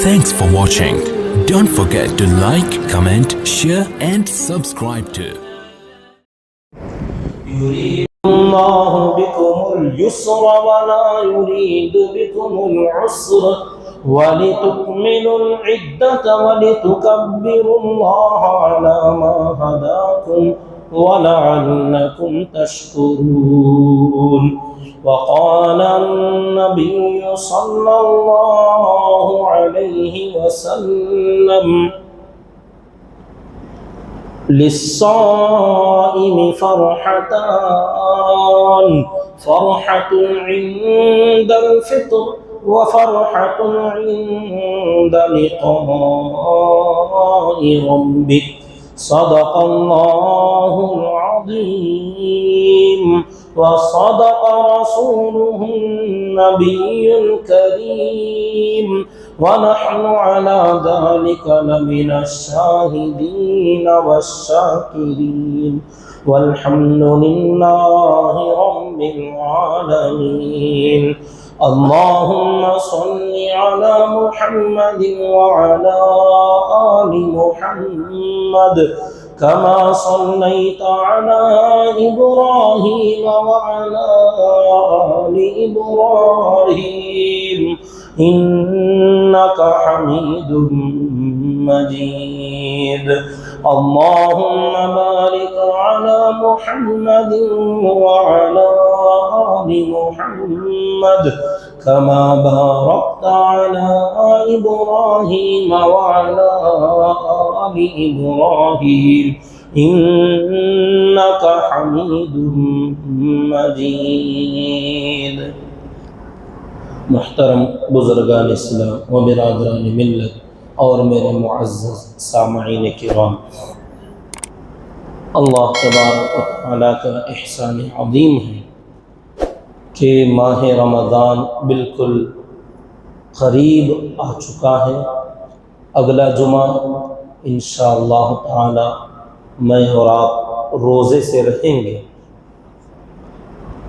Thanks for watching. Don't forget to like, comment, share and subscribe to. يريد الله بكم اليسر ولا يريد بكم العسر ولتكملوا العدة ولتكبروا الله على ما هداكم ولعلكم تشكرون. وقال النبي صلى الله عليه وسلم: للصائم فرحتان، فرحة عند الفطر وفرحة عند لقاء ربك. صدق الله العظيم وصدق رسوله النبي الكريم ونحن على ذلك لمن الشاهدين والشاكرين والحمد لله رب العالمين. اللهم صل على محمد وعلى آل محمد كما صليت على إبراهيم وعلى آل إبراهيم إنك حميد مجيد. اللهم بارك على محمد وعلى آل محمد كما باركت على إبراهيم وعلى آل إبراهيم إنك حميد مجيد. محترم بزرگان اسلام و برادران ملت اور میرے معزز سامعین کرام، اللہ تبارک و تعالیٰ کا احسان عظیم ہے کہ ماہ رمضان بالکل قریب آ چکا ہے. اگلا جمعہ انشاءاللہ تعالی میں اور آپ روزے سے رہیں گے.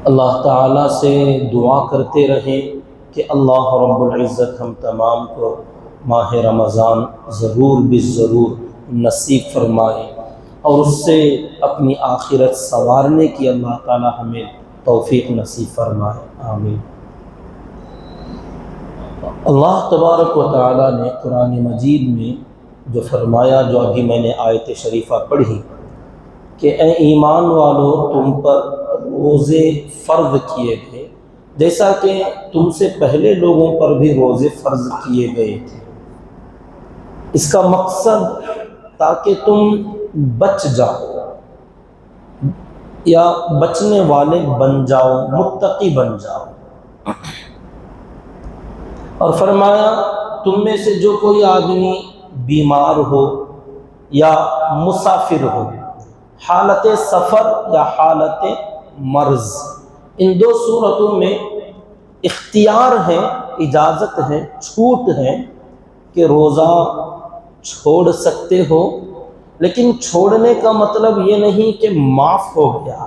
اللہ تعالیٰ سے دعا کرتے رہیں کہ اللہ رب العزت ہم تمام کو ماہ رمضان ضرور بالضرور نصیب فرمائے اور اس سے اپنی آخرت سنوارنے کی اللہ تعالیٰ ہمیں توفیق نصیب فرمائے. آمین. اللہ تبارک و تعالیٰ نے قرآن مجید میں جو فرمایا، جو ابھی میں نے آیت شریفہ پڑھی کہ اے ایمان والو تم پر روزے فرض کیے گئے جیسا کہ تم سے پہلے لوگوں پر بھی روزے فرض کیے گئے تھے. اس کا مقصد تاکہ تم بچ جاؤ یا بچنے والے بن جاؤ، متقی بن جاؤ. اور فرمایا تم میں سے جو کوئی آدمی بیمار ہو یا مسافر ہو، حالت سفر یا حالت مرض، ان دو صورتوں میں اختیار ہے، اجازت ہے، چھوٹ ہے کہ روزہ چھوڑ سکتے ہو. لیکن چھوڑنے کا مطلب یہ نہیں کہ معاف ہو گیا.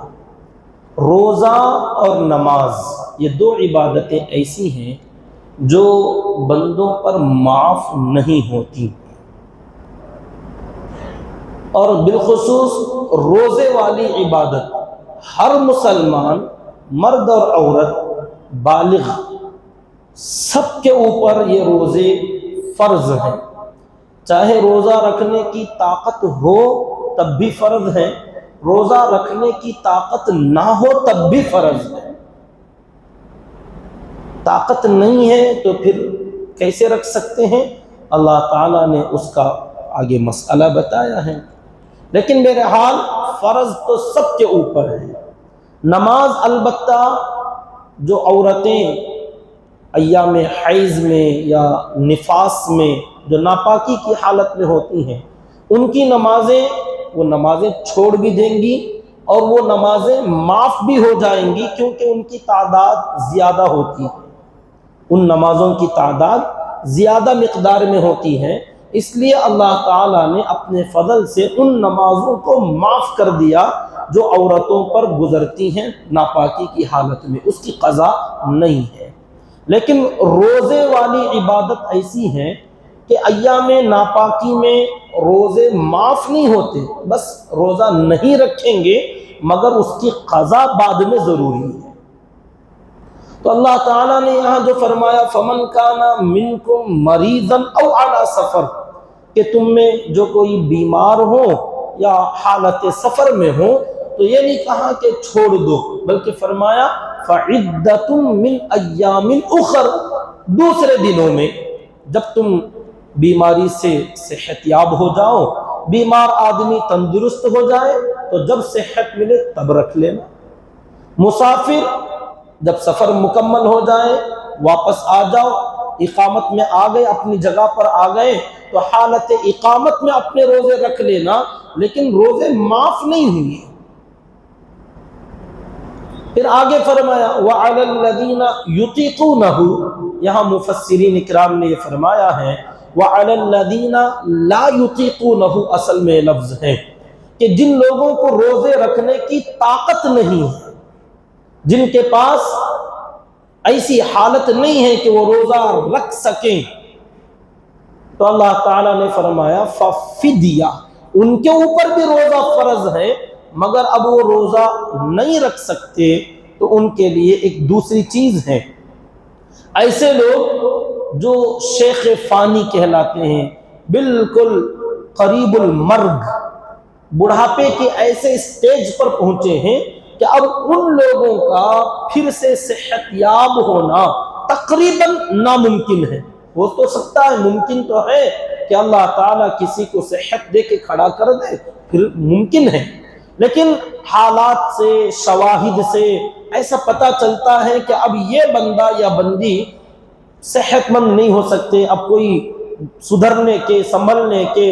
روزہ اور نماز یہ دو عبادتیں ایسی ہیں جو بندوں پر معاف نہیں ہوتی، اور بالخصوص روزے والی عبادت ہر مسلمان مرد اور عورت بالغ سب کے اوپر یہ روزے فرض ہیں. چاہے روزہ رکھنے کی طاقت ہو تب بھی فرض ہے، روزہ رکھنے کی طاقت نہ ہو تب بھی فرض ہے. طاقت نہیں ہے تو پھر کیسے رکھ سکتے ہیں؟ اللہ تعالیٰ نے اس کا آگے مسئلہ بتایا ہے. لیکن بہرحال فرض تو سب کے اوپر ہے. نماز البتہ جو عورتیں ایام حیض میں یا نفاس میں جو ناپاکی کی حالت میں ہوتی ہیں، ان کی نمازیں وہ نمازیں چھوڑ بھی دیں گی اور وہ نمازیں معاف بھی ہو جائیں گی، کیونکہ ان کی تعداد زیادہ ہوتی ہے. ان نمازوں کی تعداد زیادہ مقدار میں ہوتی ہے، اس لیے اللہ تعالیٰ نے اپنے فضل سے ان نمازوں کو معاف کر دیا جو عورتوں پر گزرتی ہیں ناپاکی کی حالت میں، اس کی قضا نہیں ہے. لیکن روزے والی عبادت ایسی ہے کہ ایام ناپاکی میں روزے معاف نہیں ہوتے، بس روزہ نہیں رکھیں گے مگر اس کی قضا بعد میں ضروری ہے۔ تو اللہ تعالیٰ نے یہاں جو فرمایا فَمَنْ كَانَ مِنْكُمْ مَرِيضًا أَوْ عَلَى سَفَرٍ، کہ تم میں جو کوئی بیمار ہو یا حالت سفر میں ہو، تو یہ نہیں کہا کہ چھوڑ دو، بلکہ فرمایا فَعِدَّةٌ مِّنْ أَيَّامٍ أُخَرَ، دوسرے دنوں میں جب تم بیماری سے صحت یاب ہو جاؤ، بیمار آدمی تندرست ہو جائے تو جب صحت ملے تب رکھ لینا۔ مسافر جب سفر مکمل ہو جائے واپس آ جاؤ، اقامت میں آ گئے، اپنی جگہ پر آ گئے تو حالت اقامت میں اپنے روزے رکھ لینا، لیکن روزے معاف نہیں ہوئے۔ پھر آگے فرمایا وَعَلَى الَّذِينَ يُطِيقُونَهُ، یہاں مفسرین اکرام نے یہ فرمایا ہے وَعَلَى الَّذِينَ لَا يُطِيقُونَهُ، اصل میں لفظ ہے کہ جن لوگوں کو روزے رکھنے کی طاقت نہیں ہے، جن کے پاس ایسی حالت نہیں ہے کہ وہ روزہ رکھ سکیں، تو اللہ تعالیٰ نے فرمایا فَفِدْيَہ، ان کے اوپر بھی روزہ فرض ہے مگر اب وہ روزہ نہیں رکھ سکتے تو ان کے لیے ایک دوسری چیز ہے۔ ایسے لوگ جو شیخ فانی کہلاتے ہیں، بالکل قریب المرگ، بڑھاپے کے ایسے اسٹیج پر پہنچے ہیں کہ اب ان لوگوں کا پھر سے صحت یاب ہونا تقریباً ناممکن ہے۔ ہو تو سکتا ہے، ممکن تو ہے کہ اللہ تعالیٰ کسی کو صحت دے کے کھڑا کر دے، پھر ممکن ہے، لیکن حالات سے، شواہد سے ایسا پتہ چلتا ہے کہ اب یہ بندہ یا بندی صحت مند نہیں ہو سکتے، اب کوئی سدھرنے کے، سنبھلنے کے،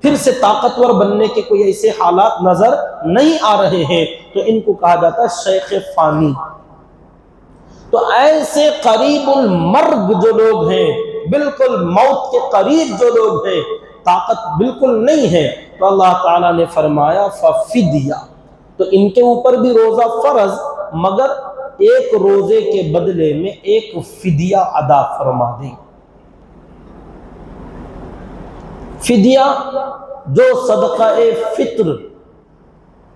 پھر سے طاقتور بننے کے کوئی ایسے حالات نظر نہیں آ رہے ہیں، تو ان کو کہا جاتا ہے شیخ فانی۔ تو ایسے قریب المرگ جو لوگ ہیں، بالکل موت کے قریب جو لوگ ہیں، طاقت بالکل نہیں ہے، تو اللہ تعالیٰ نے فرمایا فَفِدْيَہ، تو ان کے اوپر بھی روزہ فرض مگر ایک روزے کے بدلے میں ایک فدیہ ادا فرما دیں۔ فدیہ جو صدقہ فطر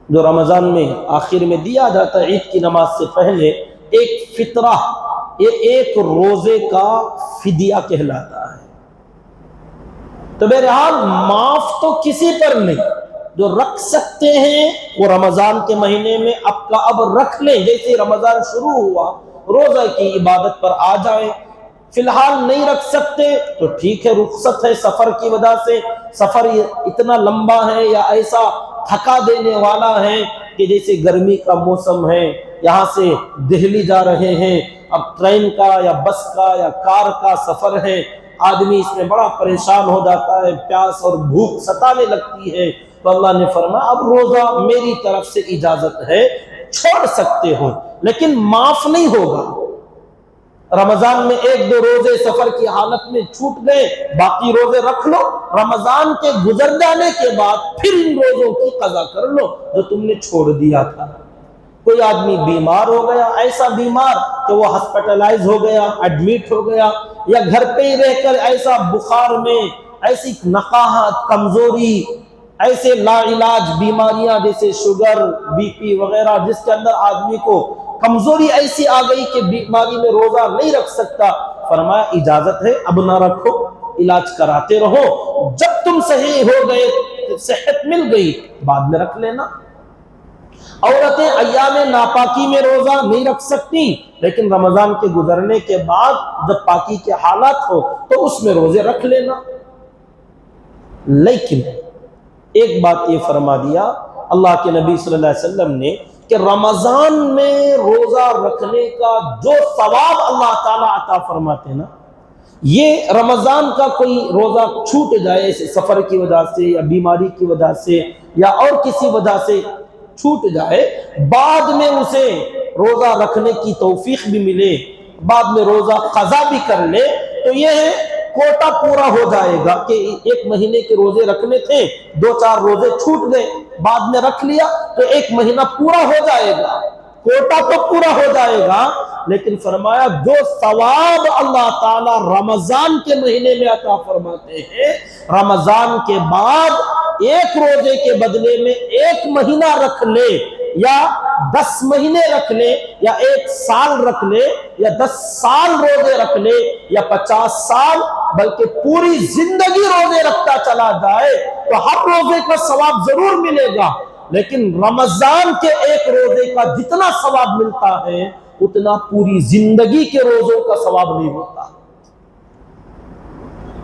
جو رمضان میں آخر میں دیا جاتا ہے عید کی نماز سے پہلے، ایک فطرہ، یہ ایک روزے کا فدیہ کہلاتا ہے۔ تو بہرحال معاف تو کسی پر نہیں، جو رکھ سکتے ہیں وہ رمضان کے مہینے میں اب رکھ لیں، جیسے رمضان شروع ہوا روزہ کی عبادت پر آ جائیں۔ فی الحال نہیں رکھ سکتے تو ٹھیک ہے، رخصت ہے سفر کی وجہ سے، سفر اتنا لمبا ہے یا ایسا تھکا دینے والا ہے کہ جیسے گرمی کا موسم ہے، یہاں سے دہلی جا رہے ہیں، اب ٹرین کا یا بس کا یا کار کا سفر ہے، آدمی اس میں بڑا پریشان ہو جاتا ہے، پیاس اور بھوک ستانے لگتی ہے، تو اللہ نے فرمایا اب روزہ میری طرف سے اجازت ہے، چھوڑ سکتے ہو لیکن معاف نہیں ہوگا۔ رمضان میں ایک دو روزے سفر کی حالت میں چھوٹ گئے، باقی روزے رکھ لو، رمضان کے گزر جانے کے بعد پھر ان روزوں کی قضا کر لو جو تم نے چھوڑ دیا تھا۔ کوئی آدمی بیمار ہو گیا، ایسا بیمار کہ وہ ہاسپٹلائز ہو گیا، ایڈمٹ ہو گیا، یا گھر پہ ہی رہ کر ایسا بخار میں، ایسی نقاہت، کمزوری، ایسے لا علاج بیماریاں جیسے شوگر، بی پی وغیرہ، جس کے اندر آدمی کو کمزوری ایسی آ گئی کہ بیماری میں روزہ نہیں رکھ سکتا، فرمایا اجازت ہے اب نہ رکھو، علاج کراتے رہو، جب تم صحیح ہو گئے، صحت مل گئی، بعد میں رکھ لینا۔ عورتیں ایام ناپاکی میں روزہ نہیں رکھ سکتی، لیکن رمضان کے گزرنے کے بعد جب پاکی کے حالات ہو تو اس میں روزے رکھ لینا۔ لیکن ایک بات یہ فرما دیا اللہ کے نبی صلی اللہ علیہ وسلم نے کہ رمضان میں روزہ رکھنے کا جو ثواب اللہ تعالیٰ عطا فرماتے ہیں نا، یہ رمضان کا کوئی روزہ چھوٹ جائے سفر کی وجہ سے یا بیماری کی وجہ سے یا اور کسی وجہ سے چھوٹ جائے، بعد میں اسے روزہ رکھنے کی توفیق بھی ملے، بعد میں روزہ قضا بھی کر لے، تو یہ ہے کوٹا پورا ہو جائے گا کہ ایک مہینے کے روزے رکھنے تھے، دو چار روزے چھوٹ گئے، بعد میں رکھ لیا تو ایک مہینہ پورا ہو جائے گا، کوٹا تو پورا ہو جائے گا، لیکن فرمایا جو ثواب اللہ تعالیٰ رمضان کے مہینے میں عطا فرماتے ہیں، رمضان کے بعد ایک روزے کے بدلے میں 1 مہینہ رکھ لے یا 10 مہینے رکھ لے یا 1 سال رکھ لے یا 10 سال روزے رکھ لے یا 50 سال بلکہ پوری زندگی روزے رکھتا چلا جائے تو ہر روزے کا ثواب ضرور ملے گا، لیکن رمضان کے ایک روزے کا جتنا ثواب ملتا ہے اتنا پوری زندگی کے روزوں کا ثواب نہیں ہوتا،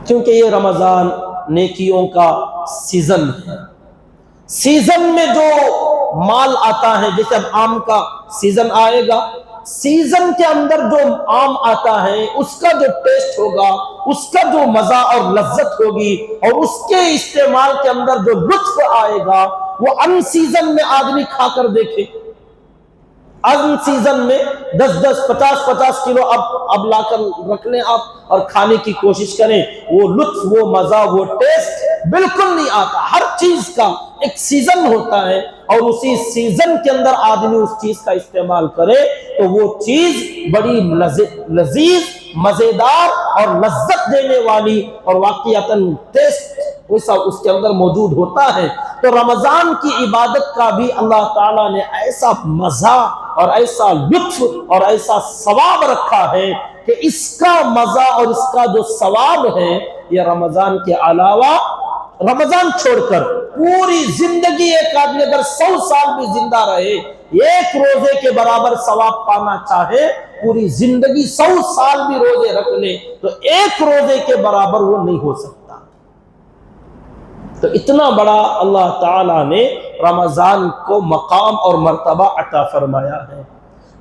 کیونکہ یہ رمضان نیکیوں کا سیزن ہے۔ سیزن میں جو مال آتا ہے، جیسے اب آم کا سیزن آئے گا، سیزن کے اندر جو آم آتا ہے اس کا جو ٹیسٹ ہوگا، اس کا جو مزہ اور لذت ہوگی اور اس کے استعمال کے اندر جو لطف آئے گا وہ ان سیزن میں آدمی کھا کر دیکھے۔ ان سیزن میں 10-10 50-50 کلو اب لا کر رکھ لیں آپ اور کھانے کی کوشش کریں، وہ لطف، وہ مزہ، وہ ٹیسٹ بالکل نہیں آتا۔ ہر چیز کا ایک سیزن ہوتا ہے اور اسی سیزن کے اندر آدمی اس چیز کا استعمال کرے تو وہ چیز بڑی لذیذ، مزیدار اور لذت دینے والی اور واقعتاً ٹیسٹ ویسا اس کے اندر موجود ہوتا ہے۔ تو رمضان کی عبادت کا بھی اللہ تعالیٰ نے ایسا مزہ اور ایسا لطف اور ایسا ثواب رکھا ہے کہ اس کا مزہ اور اس کا جو ثواب ہے یہ رمضان کے علاوہ، رمضان چھوڑ کر پوری زندگی ایک آدمی اگر 100 سال بھی زندہ رہے، ایک روزے کے برابر ثواب پانا چاہے، پوری زندگی 100 سال بھی روزے رکھ لے تو ایک روزے کے برابر وہ نہیں ہو سکتا۔ تو اتنا بڑا اللہ تعالیٰ نے رمضان کو مقام اور مرتبہ عطا فرمایا ہے۔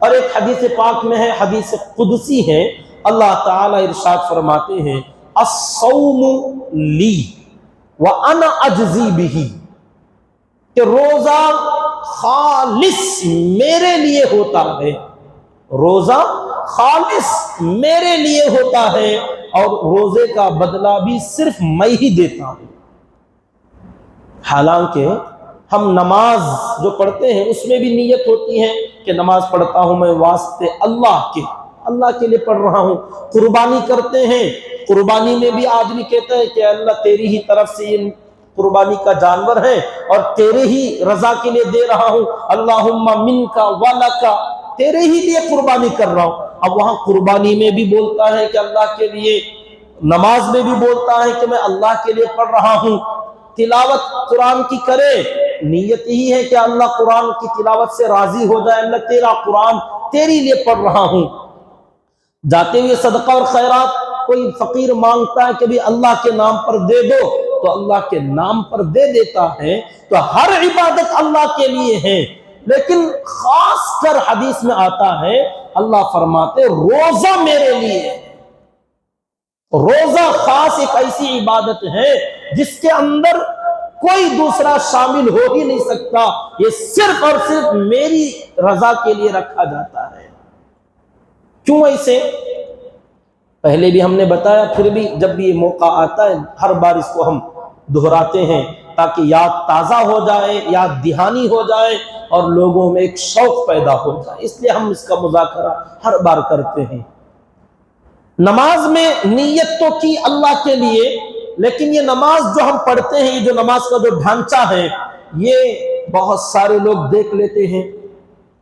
اور ایک حدیث پاک میں ہے، حدیث قدسی ہے، اللہ تعالیٰ ارشاد فرماتے ہیں الصوم لی وانا اجزی بہ، کہ روزہ خالص میرے لیے ہوتا ہے، روزہ خالص میرے لیے ہوتا ہے اور روزے کا بدلہ بھی صرف میں ہی دیتا ہوں۔ حالانکہ ہم نماز جو پڑھتے ہیں اس میں بھی نیت ہوتی ہے کہ نماز پڑھتا ہوں میں واسطے اللہ کے لیے پڑھ رہا ہوں۔ قربانی کرتے ہیں، قربانی میں بھی آدمی کہتا ہے کہ اللہ تیری ہی طرف سے یہ قربانی کا جانور ہے اور تیرے ہی رضا کے لیے دے رہا ہوں، اللہم منکا ولکا، تیرے ہی لیے قربانی کر رہا ہوں۔ اب وہاں قربانی میں بھی بولتا ہے کہ اللہ کے لیے، نماز میں بھی بولتا ہے کہ میں اللہ کے لیے پڑھ رہا ہوں۔ تلاوت قرآن کی کرے، نیت ہی ہے کہ اللہ قرآن کی تلاوت سے راضی ہو جائے، اللہ تیرا قرآن تیری لیے پڑھ رہا ہوں۔ جاتے ہوئے صدقہ اور خیرات کوئی فقیر مانگتا ہے کہ بھی اللہ کے نام پر دے دو تو اللہ کے نام پر دے دیتا ہے۔ تو ہر عبادت اللہ کے لیے ہے، لیکن خاص کر حدیث میں آتا ہے اللہ فرماتے روزہ میرے لیے ہے۔ روزہ خاص ایک ایسی عبادت ہے جس کے اندر کوئی دوسرا شامل ہو ہی نہیں سکتا، یہ صرف اور صرف میری رضا کے لیے رکھا جاتا ہے۔ کیوں ایسے؟ پہلے بھی ہم نے بتایا، پھر بھی جب بھی یہ موقع آتا ہے ہر بار اس کو ہم دہراتے ہیں تاکہ یاد تازہ ہو جائے، یاد دہانی ہو جائے اور لوگوں میں ایک شوق پیدا ہو جائے، اس لیے ہم اس کا مذاکرہ ہر بار کرتے ہیں۔ نماز میں نیت تو کی اللہ کے لیے، لیکن یہ نماز جو ہم پڑھتے ہیں، یہ جو نماز کا جو ڈھانچہ ہے، یہ بہت سارے لوگ دیکھ لیتے ہیں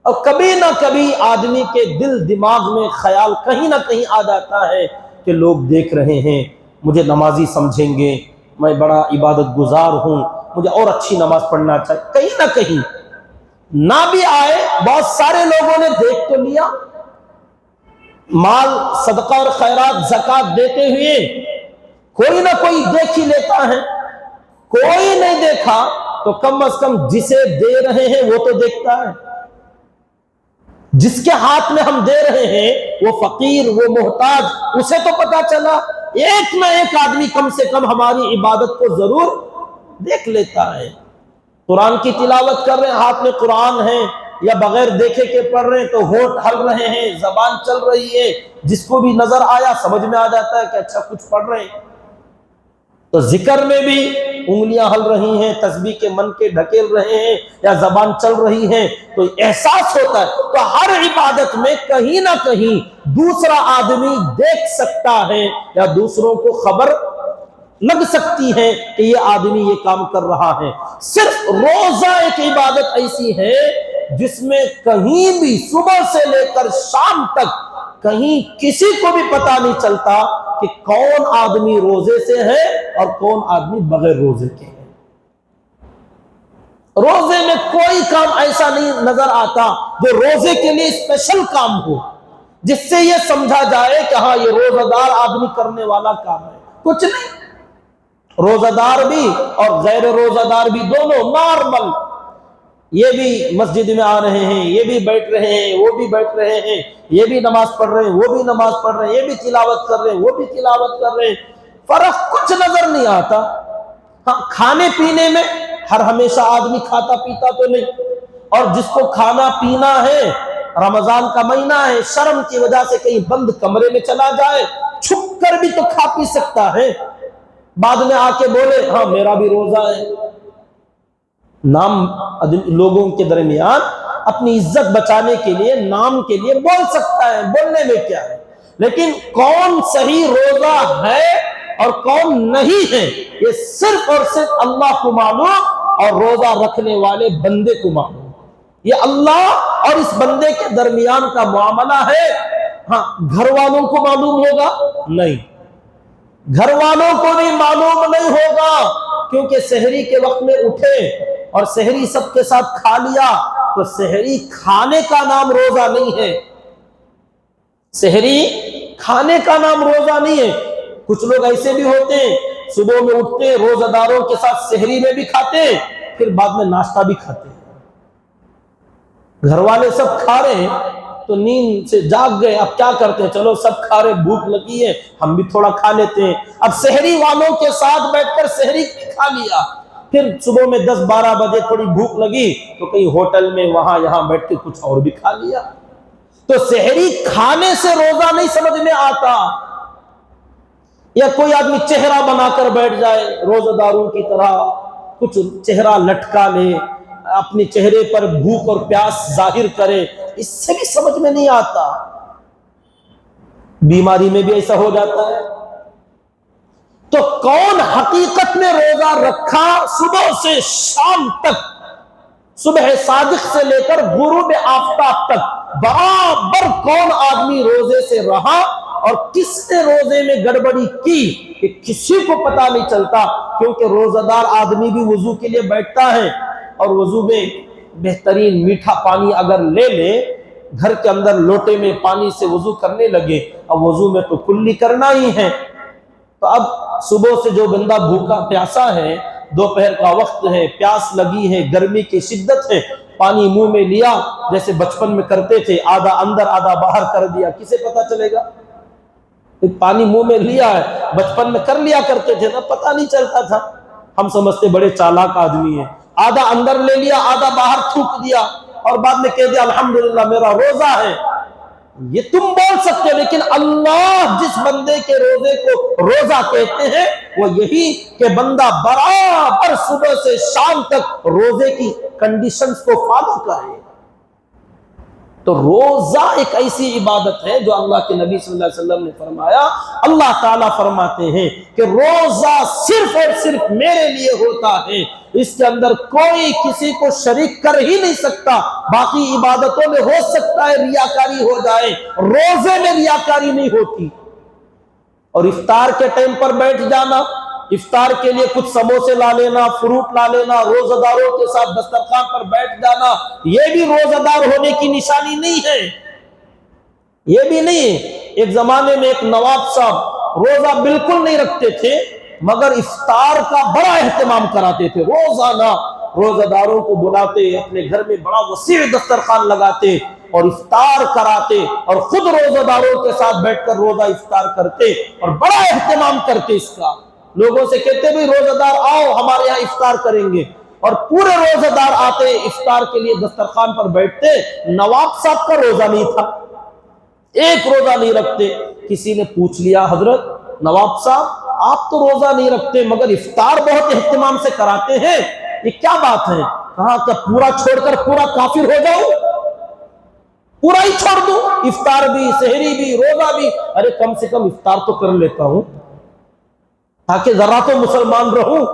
اور کبھی نہ کبھی آدمی کے دل دماغ میں خیال کہیں نہ کہیں آ جاتا ہے کہ لوگ دیکھ رہے ہیں، مجھے نمازی سمجھیں گے، میں بڑا عبادت گزار ہوں، مجھے اور اچھی نماز پڑھنا چاہیے۔ کہیں نہ کہیں نہ بھی آئے، بہت سارے لوگوں نے دیکھ تو لیا، مال صدقہ اور خیرات زکوٰۃ دیتے ہوئے کوئی نہ کوئی دیکھ ہی لیتا ہے، کوئی نہیں دیکھا تو کم از کم جسے دے رہے ہیں وہ تو دیکھتا ہے، جس کے ہاتھ میں ہم دے رہے ہیں وہ فقیر، وہ محتاج، اسے تو پتا چلا، ایک نہ ایک آدمی کم سے کم ہماری عبادت کو ضرور دیکھ لیتا ہے۔ قرآن کی تلاوت کر رہے ہیں، ہاتھ میں قرآن ہے یا بغیر دیکھے کے پڑھ رہے ہیں تو ہونٹ ہل رہے ہیں، زبان چل رہی ہے، جس کو بھی نظر آیا سمجھ میں آ جاتا ہے کہ اچھا کچھ پڑھ رہے ہیں۔ تو ذکر میں بھی انگلیاں ہل رہی ہیں، تسبیح کے من کے ڈھکیل رہے ہیں یا زبان چل رہی ہے تو احساس ہوتا ہے. تو ہر عبادت میں کہیں نہ کہیں دوسرا آدمی دیکھ سکتا ہے یا دوسروں کو خبر لگ سکتی ہے کہ یہ آدمی یہ کام کر رہا ہے. صرف روزہ ایک عبادت ایسی ہے جس میں کہیں بھی صبح سے لے کر شام تک کہیں کسی کو بھی پتہ نہیں چلتا کہ کون آدمی روزے سے ہے اور کون آدمی بغیر روزے کے ہے. روزے میں کوئی کام ایسا نہیں نظر آتا جو روزے کے لیے اسپیشل کام ہو، جس سے یہ سمجھا جائے کہ ہاں یہ روزہ دار آدمی کرنے والا کام ہے. کچھ نہیں، روزہ دار بھی اور غیر روزہ دار بھی دونوں نارمل. یہ بھی مسجد میں آ رہے ہیں، یہ بھی بیٹھ رہے ہیں، وہ بھی بیٹھ رہے ہیں، یہ بھی نماز پڑھ رہے ہیں، وہ بھی نماز پڑھ رہے ہیں، یہ بھی تلاوت کر رہے ہیں، وہ بھی تلاوت کر رہے ہیں. فرق کچھ نظر نہیں آتا. ہاں کھانے پینے میں ہر ہمیشہ آدمی کھاتا پیتا تو نہیں، اور جس کو کھانا پینا ہے، رمضان کا مہینہ ہے، شرم کی وجہ سے کہیں بند کمرے میں چلا جائے، چھپ کر بھی تو کھا پی سکتا ہے. بعد میں آ کے بولے ہاں میرا بھی روزہ ہے. نام لوگوں کے درمیان اپنی عزت بچانے کے لیے، نام کے لیے بول سکتا ہے، بولنے میں کیا ہے. لیکن کون صحیح روزہ ہے اور کون نہیں ہے یہ صرف اور صرف اللہ کو معلوم اور روزہ رکھنے والے بندے کو معلوم. یہ اللہ اور اس بندے کے درمیان کا معاملہ ہے. ہاں گھر والوں کو معلوم ہوگا نہیں، گھر والوں کو بھی معلوم نہیں ہوگا، کیونکہ سحری کے وقت میں اٹھے اور سحری سب کے ساتھ کھا لیا تو سحری کھانے کا نام روزہ نہیں ہے. سحری کھانے کا نام روزہ نہیں ہے. کچھ لوگ ایسے بھی ہوتے ہیں صبح میں اٹھتے ہیں، روزہ داروں کے ساتھ سحری میں بھی کھاتے ہیں، پھر بعد میں ناشتہ بھی کھاتے ہیں. گھر والے سب کھا رہے ہیں تو نیند سے جاگ گئے، اب کیا کرتے ہیں، چلو سب کھا رہے، بھوک لگی ہے ہم بھی تھوڑا کھا لیتے ہیں. اب سحری والوں کے ساتھ بیٹھ کر سحری کھا لیا، پھر صبح میں 10-12 بجے تھوڑی بھوک لگی تو کہیں ہوٹل میں وہاں یہاں بیٹھ کے کچھ اور بھی کھا لیا. تو سحری کھانے سے روزہ نہیں سمجھ میں آتا. یا کوئی آدمی چہرہ بنا کر بیٹھ جائے روزہ داروں کی طرح، کچھ چہرہ لٹکا لے، اپنے چہرے پر بھوک اور پیاس ظاہر کرے، اس سے بھی سمجھ میں نہیں آتا. بیماری میں بھی ایسا ہو جاتا ہے. تو کون حقیقت میں روزہ رکھا صبح سے شام تک، صبح صادق سے لے کر غروب آفتاب تک برابر کون آدمی روزے سے رہا اور کس نے روزے میں گڑبڑی کی کہ کسی کو پتہ نہیں چلتا. کیونکہ روزہ دار آدمی بھی وضو کے لیے بیٹھتا ہے اور وضو میں بہترین میٹھا پانی اگر لے لے، گھر کے اندر لوٹے میں پانی سے وضو کرنے لگے، اب وضو میں تو کلی کرنا ہی ہے. تو اب صبح سے جو بندہ بھوکا پیاسا ہے، دوپہر کا وقت ہے، پیاس لگی ہے، گرمی کی شدت ہے، پانی منہ میں لیا جیسے بچپن میں کرتے تھے، آدھا اندر آدھا باہر کر دیا، کسے پتا چلے گا؟ پانی منہ میں لیا ہے، بچپن میں کر لیا کرتے تھے نا، پتہ نہیں چلتا تھا. ہم سمجھتے بڑے چالاک آدمی ہیں، آدھا اندر لے لیا آدھا باہر تھوک دیا اور بعد میں کہہ دیا الحمدللہ میرا روزہ ہے. یہ تم بول سکتے، لیکن اللہ جس بندے کے روزے کو روزہ کہتے ہیں وہ یہی کہ بندہ برابر صبح سے شام تک روزے کی کنڈیشنز کو فالو کرے. تو روزہ ایک ایسی عبادت ہے جو اللہ کے نبی صلی اللہ علیہ وسلم نے فرمایا. اللہ تعالیٰ فرماتے ہیں کہ روزہ صرف اور صرف میرے لیے ہوتا ہے، اس کے اندر کوئی کسی کو شریک کر ہی نہیں سکتا. باقی عبادتوں میں ہو سکتا ہے ریاکاری ہو جائے، روزے میں ریاکاری نہیں ہوتی. اور افطار کے ٹائم پر بیٹھ جانا، افطار کے لیے کچھ سموسے لا لینا، فروٹ لا لینا، روزہ داروں کے ساتھ دسترخوان پر بیٹھ جانا، یہ بھی روزہ دار ہونے کی نشانی نہیں ہے. یہ بھی نہیں. ایک زمانے میں ایک نواب صاحب روزہ بالکل نہیں رکھتے تھے مگر افطار کا بڑا اہتمام کراتے تھے. روزانہ روزہ داروں کو بلاتے، اپنے گھر میں بڑا وسیع دسترخوان لگاتے اور افطار کراتے اور خود روزہ داروں کے ساتھ بیٹھ کر روزہ افطار کرتے اور بڑا اہتمام کرتے اس کا. لوگوں سے کہتے بھی روزہ دار آؤ ہمارے یہاں افطار کریں گے، اور پورے روزہ دار آتے افطار کے لیے دسترخوان پر بیٹھتے. نواب صاحب کا روزہ نہیں تھا، ایک روزہ نہیں رکھتے. کسی نے پوچھ لیا حضرت نواب صاحب آپ تو روزہ نہیں رکھتے مگر افطار بہت اہتمام سے کراتے ہیں، یہ کیا بات ہے؟ کہا کہ پورا چھوڑ کر پورا کافر ہو جاؤں، پورا ہی چھوڑ دوں، افطار بھی، سحری بھی، روزہ بھی؟ ارے کم سے کم افطار تو کر لیتا ہوں تاکہ ذرا تو مسلمان رہوں۔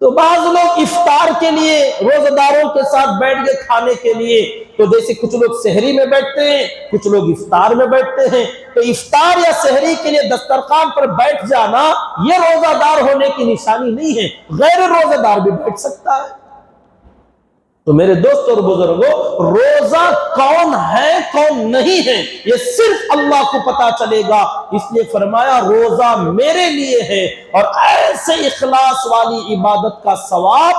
تو بعض لوگ افطار کے لیے روزہ داروں کے ساتھ بیٹھ گئے کھانے کے لیے، تو جیسے کچھ لوگ سحری میں بیٹھتے ہیں، کچھ لوگ افطار میں بیٹھتے ہیں، تو افطار یا سحری کے لیے دسترخوان پر بیٹھ جانا یہ روزہ دار ہونے کی نشانی نہیں ہے، غیر روزہ دار بھی بیٹھ سکتا ہے۔ تو میرے دوست اور بزرگوں، روزہ کون ہے کون نہیں ہے یہ صرف اللہ کو پتا چلے گا، اس لیے فرمایا روزہ میرے لیے ہے، اور ایسے اخلاص والی عبادت کا ثواب،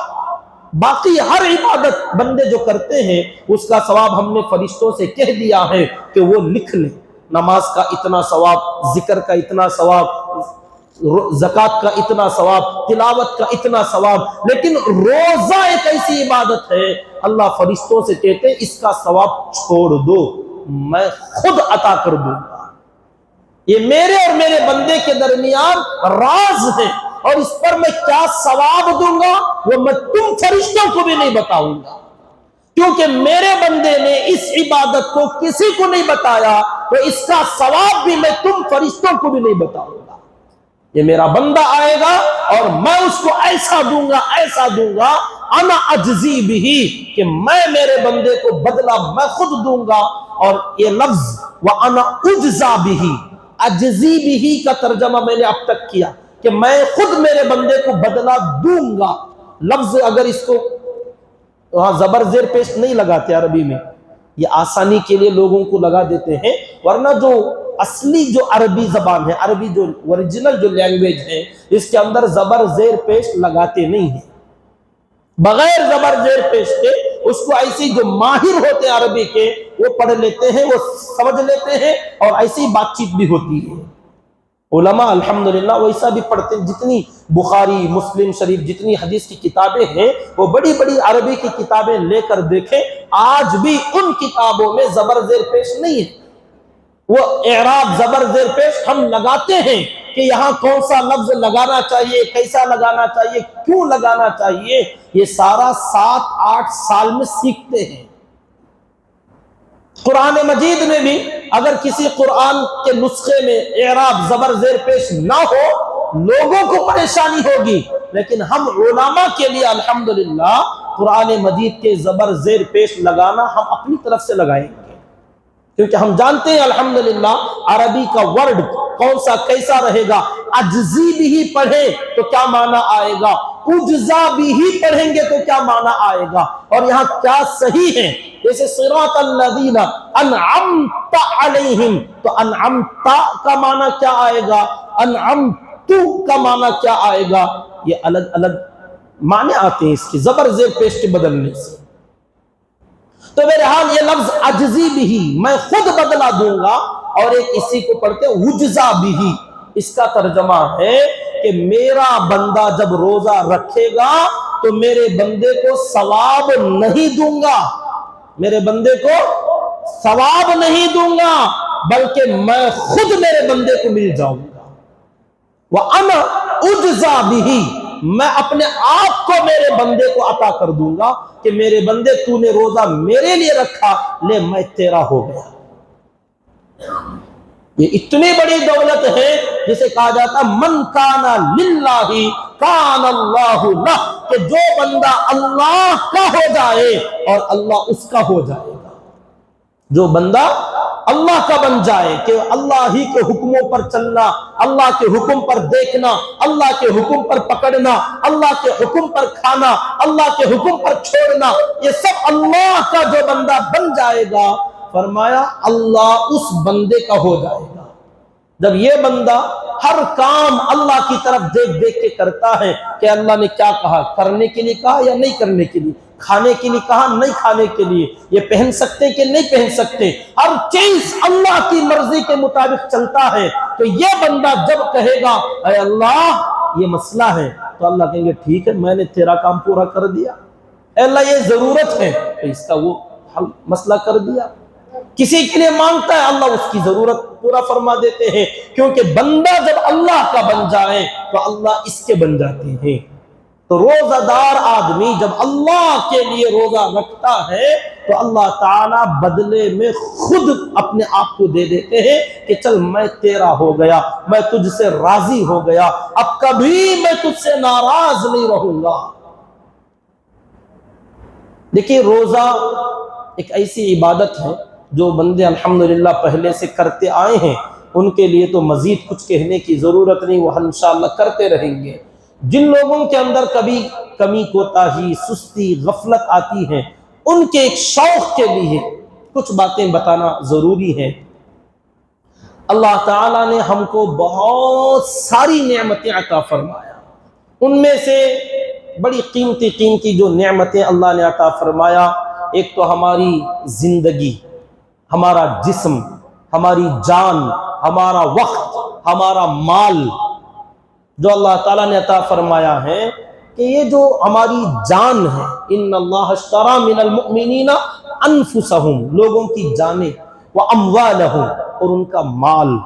باقی ہر عبادت بندے جو کرتے ہیں اس کا ثواب ہم نے فرشتوں سے کہہ دیا ہے کہ وہ لکھ لیں، نماز کا اتنا ثواب، ذکر کا اتنا ثواب، زکوٰۃ کا اتنا ثواب، تلاوت کا اتنا ثواب، لیکن روزہ ایک ایسی عبادت ہے اللہ فرشتوں سے کہتے ہیں اس کا ثواب چھوڑ دو، میں خود عطا کر دوں گا۔ یہ میرے اور میرے بندے کے درمیان راز ہے، اور اس پر میں کیا ثواب دوں گا وہ میں تم فرشتوں کو بھی نہیں بتاؤں گا، کیونکہ میرے بندے نے اس عبادت کو کسی کو نہیں بتایا، تو اس کا ثواب بھی میں تم فرشتوں کو بھی نہیں بتاؤں گا۔ یہ میرا بندہ آئے گا اور میں اس کو ایسا دوں گا، ایسا دوں گا، انا اجزی بھی، کہ میں میرے بندے کو بدلہ میں خود دوں گا۔ اور یہ لفظ وانا اجزا بھی، اجزی بھی کا ترجمہ میں نے اب تک کیا کہ میں خود میرے بندے کو بدلہ دوں گا۔ لفظ اگر اس کو وہاں زبر زیر پیش نہیں لگاتے عربی میں، یہ آسانی کے لیے لوگوں کو لگا دیتے ہیں، ورنہ جو اصلی جو عربی زبان ہے، عربی جو اوریجنل جو لینگویج ہے، اس کے اندر زبر زیر پیش لگاتے نہیں ہیں، بغیر زبر زیر پیش کے اس کو ایسی جو ماہر ہوتے ہیں عربی کے وہ پڑھ لیتے ہیں، وہ سمجھ لیتے ہیں، اور ایسی بات چیت بھی ہوتی ہے۔ علماء الحمدللہ ویسا بھی پڑھتے ہیں، جتنی بخاری مسلم شریف جتنی حدیث کی کتابیں ہیں وہ بڑی بڑی عربی کی کتابیں لے کر دیکھیں، آج بھی ان کتابوں میں زبر زیر پیش نہیں ہے۔ وہ اعراب زبر زیر پیش ہم لگاتے ہیں کہ یہاں کون سا لفظ لگانا چاہیے، کیسا لگانا چاہیے، کیوں لگانا چاہیے، یہ سارا 7-8 سال میں سیکھتے ہیں۔ قرآن مجید میں بھی اگر کسی قرآن کے نسخے میں اعراب زبر زیر پیش نہ ہو لوگوں کو پریشانی ہوگی، لیکن ہم علماء کے لیے الحمدللہ قرآن مجید کے زبر زیر پیش لگانا ہم اپنی طرف سے لگائیں گے، کیونکہ ہم جانتے ہیں الحمدللہ عربی کا ورڈ کون سا کیسا رہے گا۔ اجزی بھی پڑھیں تو کیا معنی آئے گا، اجزا بھی پڑھیں گے تو کیا معنی آئے گا، اور یہاں کیا صحیح ہے۔ جیسے صراط الذین انعمت علیہم، تو انعمت کا معنی کیا آئے گا، انعمت کا معنی کیا آئے گا، یہ الگ الگ معنی آتے ہیں اس کی زبر زیر پیش کے بدلنے سے۔ تو بہرحال یہ لفظ اجزی بھی، میں خود بدلہ دوں گا، اور ایک اسی کو پڑھتے اجزا بھی، اس کا ترجمہ ہے کہ میرا بندہ جب روزہ رکھے گا تو میرے بندے کو ثواب نہیں دوں گا، میرے بندے کو ثواب نہیں دوں گا، بلکہ میں خود میرے بندے کو مل جاؤں گا۔ وَأَنَا أُجْزَى بِهِ، میں اپنے آپ کو میرے بندے کو عطا کر دوں گا کہ میرے بندے تو نے روزہ میرے لیے رکھا، لے میں تیرا ہو گیا۔ یہ اتنی بڑی دولت ہے جسے کہا جاتا من کان للہ کان اللہ لہ، کہ جو بندہ اللہ کا ہو جائے اور اللہ اس کا ہو جائے گا۔ جو بندہ اللہ کا بن جائے کہ اللہ ہی کے حکموں پر چلنا، اللہ کے حکم پر دیکھنا، اللہ کے حکم پر پکڑنا، اللہ کے حکم پر کھانا، اللہ کے حکم پر چھوڑنا، یہ سب اللہ کا جو بندہ بن جائے گا، فرمایا اللہ اس بندے کا ہو جائے گا۔ جب یہ بندہ ہر کام اللہ کی طرف دیکھ دیکھ کے کرتا ہے کہ اللہ نے کیا کہا، کرنے کے لیے کہا یا نہیں کرنے کے لیے، کھانے کے لیے کہا نہیں کھانے کے لیے، یہ پہن سکتے کہ نہیں پہن سکتے، ہر چیز اللہ کی مرضی کے مطابق چلتا ہے، تو یہ بندہ جب کہے گا اے اللہ یہ مسئلہ ہے، تو اللہ کہیں گے ٹھیک ہے میں نے تیرا کام پورا کر دیا، اے اللہ یہ ضرورت ہے تو اس کا وہ حل مسئلہ کر دیا۔ کسی کے لیے مانگتا ہے اللہ اس کی ضرورت پورا فرما دیتے ہیں، کیونکہ بندہ جب اللہ کا بن جائے تو اللہ اس کے بن جاتے ہیں۔ تو روزہ دار آدمی جب اللہ کے لیے روزہ رکھتا ہے تو اللہ تعالیٰ بدلے میں خود اپنے آپ کو دے دیتے ہیں کہ چل میں تیرا ہو گیا، میں تجھ سے راضی ہو گیا، اب کبھی میں تجھ سے ناراض نہیں رہوں گا۔ دیکھیے روزہ ایک ایسی عبادت ہے جو بندے الحمدللہ پہلے سے کرتے آئے ہیں، ان کے لیے تو مزید کچھ کہنے کی ضرورت نہیں، وہ انشاءاللہ کرتے رہیں گے۔ جن لوگوں کے اندر کبھی کمی کوتاہی، سستی، غفلت آتی ہے، ان کے ایک شوق کے لیے کچھ باتیں بتانا ضروری ہے۔ اللہ تعالیٰ نے ہم کو بہت ساری نعمتیں عطا فرمایا، ان میں سے بڑی قیمتی جو نعمتیں اللہ نے عطا فرمایا، ایک تو ہماری زندگی، ہمارا جسم، ہماری جان، ہمارا وقت، ہمارا مال، جو اللہ تعالیٰ نے عطا فرمایا ہے کہ یہ جو ہماری جان ہے، ان اللہ اشتری من المؤمنین انفسہم، لوگوں کی جانیں، واموالہم، اور ان کا مال۔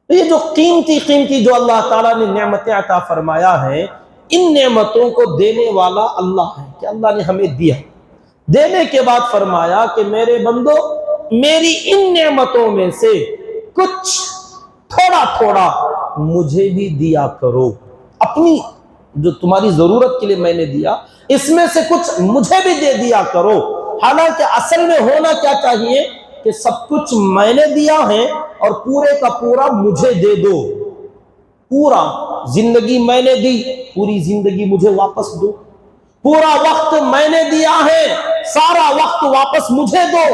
یہ جو قیمتی جو اللہ تعالیٰ نے نعمتیں عطا فرمایا ہے، ان نعمتوں کو دینے والا اللہ ہے کہ اللہ نے ہمیں دیا، دینے کے بعد فرمایا کہ میرے بندو میری ان نعمتوں میں سے کچھ تھوڑا تھوڑا مجھے بھی دیا کرو، اپنی جو تمہاری ضرورت کے لیے میں نے دیا اس میں سے کچھ مجھے بھی دے دیا کرو۔ حالانکہ اصل میں ہونا کیا چاہیے کہ سب کچھ میں نے دیا ہے اور پورے کا پورا مجھے دے دو، پورا زندگی میں نے دی، پوری زندگی مجھے واپس دو، پورا وقت میں نے دیا ہے، سارا وقت واپس مجھے دو،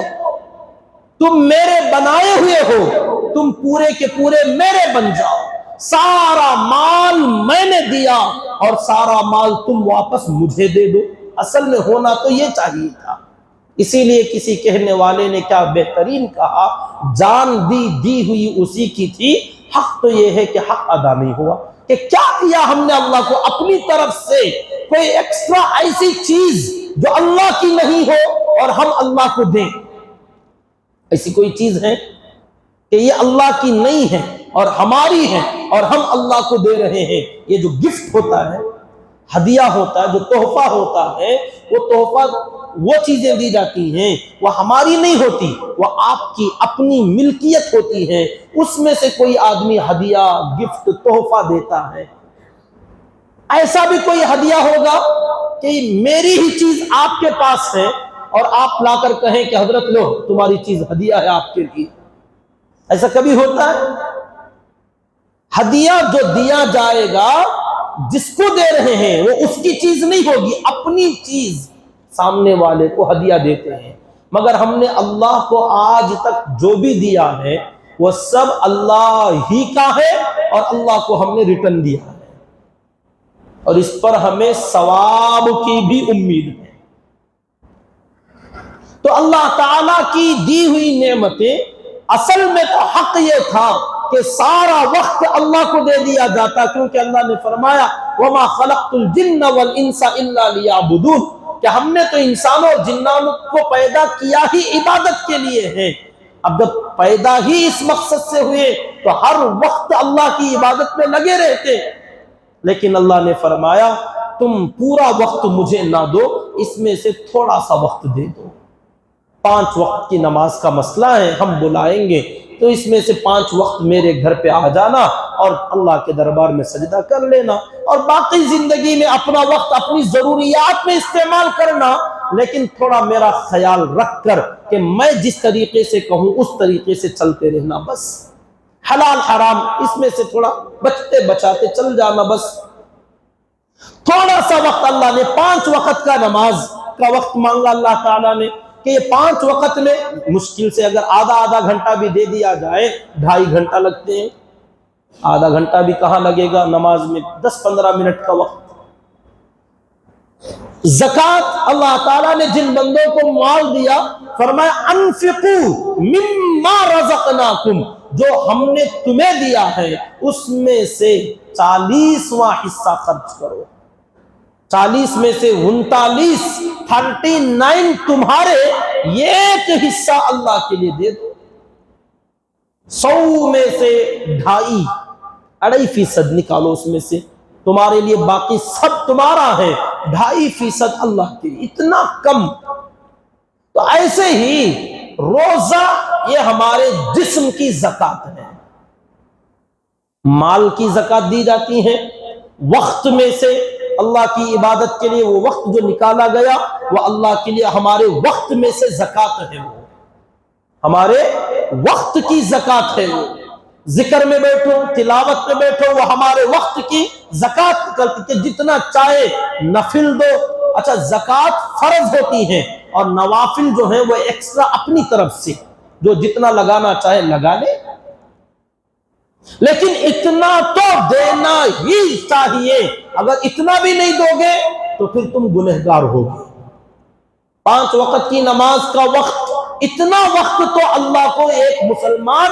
تم میرے بنائے ہوئے ہو، تم پورے کے پورے میرے بن جاؤ، سارا مال میں نے دیا اور سارا مال تم واپس مجھے دے دو۔ اصل میں ہونا تو یہ چاہیے تھا۔ اسی لیے کسی کہنے والے نے کیا بہترین کہا، جان دی ہوئی اسی کی تھی، حق تو یہ ہے کہ حق ادا نہیں ہوا، کہ کیا کیا ہم نے اللہ کو اپنی طرف سے کوئی ایکسٹرا ایسی چیز جو اللہ کی نہیں ہو اور ہم اللہ کو دیں۔ ایسی کوئی چیز ہے کہ یہ اللہ کی نہیں ہے اور ہماری ہے اور ہم اللہ کو دے رہے ہیں؟ یہ جو گفٹ ہوتا ہے، ہدیہ ہوتا ہے، جو تحفہ ہوتا ہے، وہ تحفہ، وہ چیزیں دی جاتی ہیں وہ ہماری نہیں ہوتی، وہ آپ کی اپنی ملکیت ہوتی ہے، اس میں سے کوئی آدمی ہدیہ، گفٹ، تحفہ دیتا ہے۔ ایسا بھی کوئی ہدیہ ہوگا کہ میری ہی چیز آپ کے پاس ہے اور آپ لا کر کہیں کہ حضرت لو تمہاری چیز ہدیہ ہے آپ کے لیے؟ ایسا کبھی ہوتا ہے؟ ہدیہ جو دیا جائے گا جس کو دے رہے ہیں وہ اس کی چیز نہیں ہوگی، اپنی چیز سامنے والے کو ہدیہ دیتے ہیں۔ مگر ہم نے اللہ کو آج تک جو بھی دیا ہے وہ سب اللہ ہی کا ہے اور اللہ کو ہم نے ریٹرن دیا ہے، اور اس پر ہمیں ثواب کی بھی امید ہے۔ تو اللہ تعالیٰ کی دی ہوئی نعمتیں، اصل میں تو حق یہ تھا کہ سارا وقت اللہ کو دے دیا جاتا، کیونکہ اللہ نے فرمایا وَمَا خَلَقْتُ الْجِنَّ وَالْإِنسَ إِلَّا لِيَعْبُدُونَ، کہ ہم نے تو انسانوں اور جنانوں کو پیدا کیا ہی عبادت کے لیے ہے۔ اب جب پیدا ہی اس مقصد سے ہوئے تو ہر وقت اللہ کی عبادت میں لگے رہتے، لیکن اللہ نے فرمایا تم پورا وقت مجھے نہ دو، اس میں سے تھوڑا سا وقت دے دو۔ 5 وقت کی نماز کا مسئلہ ہے، ہم بلائیں گے تو اس میں سے 5 وقت میرے گھر پہ آ جانا اور اللہ کے دربار میں سجدہ کر لینا، اور باقی زندگی میں اپنا وقت اپنی ضروریات میں استعمال کرنا، لیکن تھوڑا میرا خیال رکھ کر کہ میں جس طریقے سے کہوں اس طریقے سے چلتے رہنا، بس حلال حرام اس میں سے تھوڑا بچتے بچاتے چل جانا، بس تھوڑا سا وقت۔ اللہ نے 5 وقت کا نماز کا وقت مانگا اللہ تعالیٰ نے کہ یہ 5 وقت میں مشکل سے اگر آدھا گھنٹہ بھی دے دیا جائے 2.5 گھنٹہ لگتے ہیں، آدھا گھنٹہ بھی کہاں لگے گا نماز میں، 10-15 منٹ کا وقت۔ زکوٰۃ اللہ تعالیٰ نے جن بندوں کو مال دیا فرمایا انفقوا مما رزقناکم، جو ہم نے تمہیں دیا ہے اس میں سے 40واں حصہ خرچ کرو۔ 40 میں سے 39 39 تمہارے، یہ ایک حصہ اللہ کے لیے دے دو۔ 100 میں سے 2.5% نکالو اس میں سے تمہارے لیے، باقی سب تمہارا ہے، 2.5% اللہ کے لیے، اتنا کم۔ تو ایسے ہی روزہ یہ ہمارے جسم کی زکات ہے، مال کی زکات دی جاتی ہے، وقت میں سے اللہ کی عبادت کے لیے وہ وقت جو نکالا گیا وہ اللہ کے لیے ہمارے وقت میں سے زکات ہے، وہ ہمارے وقت کی زکات ہے، وہ ذکر میں بیٹھو، تلاوت میں بیٹھو، وہ ہمارے وقت کی زکات نکلتی کہ جتنا چاہے نفل دو۔ اچھا زکات فرض ہوتی ہے اور نوافل جو ہیں وہ ایکسٹرا اپنی طرف سے جو جتنا لگانا چاہے لگا لے، لیکن اتنا تو دینا ہی چاہیے۔ اگر اتنا بھی نہیں دو گے تو پھر تم گنہگار ہوگے۔ 5 وقت کی نماز کا وقت، اتنا وقت تو اللہ کو ایک مسلمان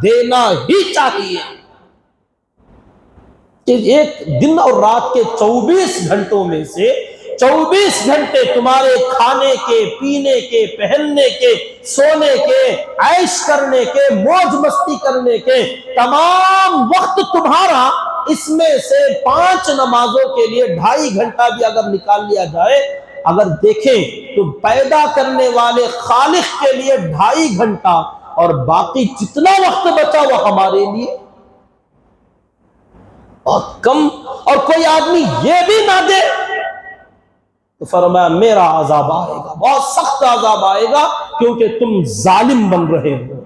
دینا ہی چاہیے کہ ایک دن اور رات کے 24 گھنٹوں میں سے 24 گھنٹے تمہارے کھانے کے، پینے کے، پہننے کے، سونے کے، عیش کرنے کے، موج مستی کرنے کے، تمام وقت تمہارا، اس میں سے 5 نمازوں کے لیے 2.5 گھنٹہ بھی اگر نکال لیا جائے، اگر دیکھیں تو پیدا کرنے والے خالق کے لیے 2.5 گھنٹہ اور باقی جتنا وقت بچا وہ ہمارے لیے بہت کم۔ اور کوئی آدمی یہ بھی نہ دے تو فرمایا میرا عذاب آئے گا، بہت سخت عذاب آئے گا، کیونکہ تم ظالم بن رہے ہو۔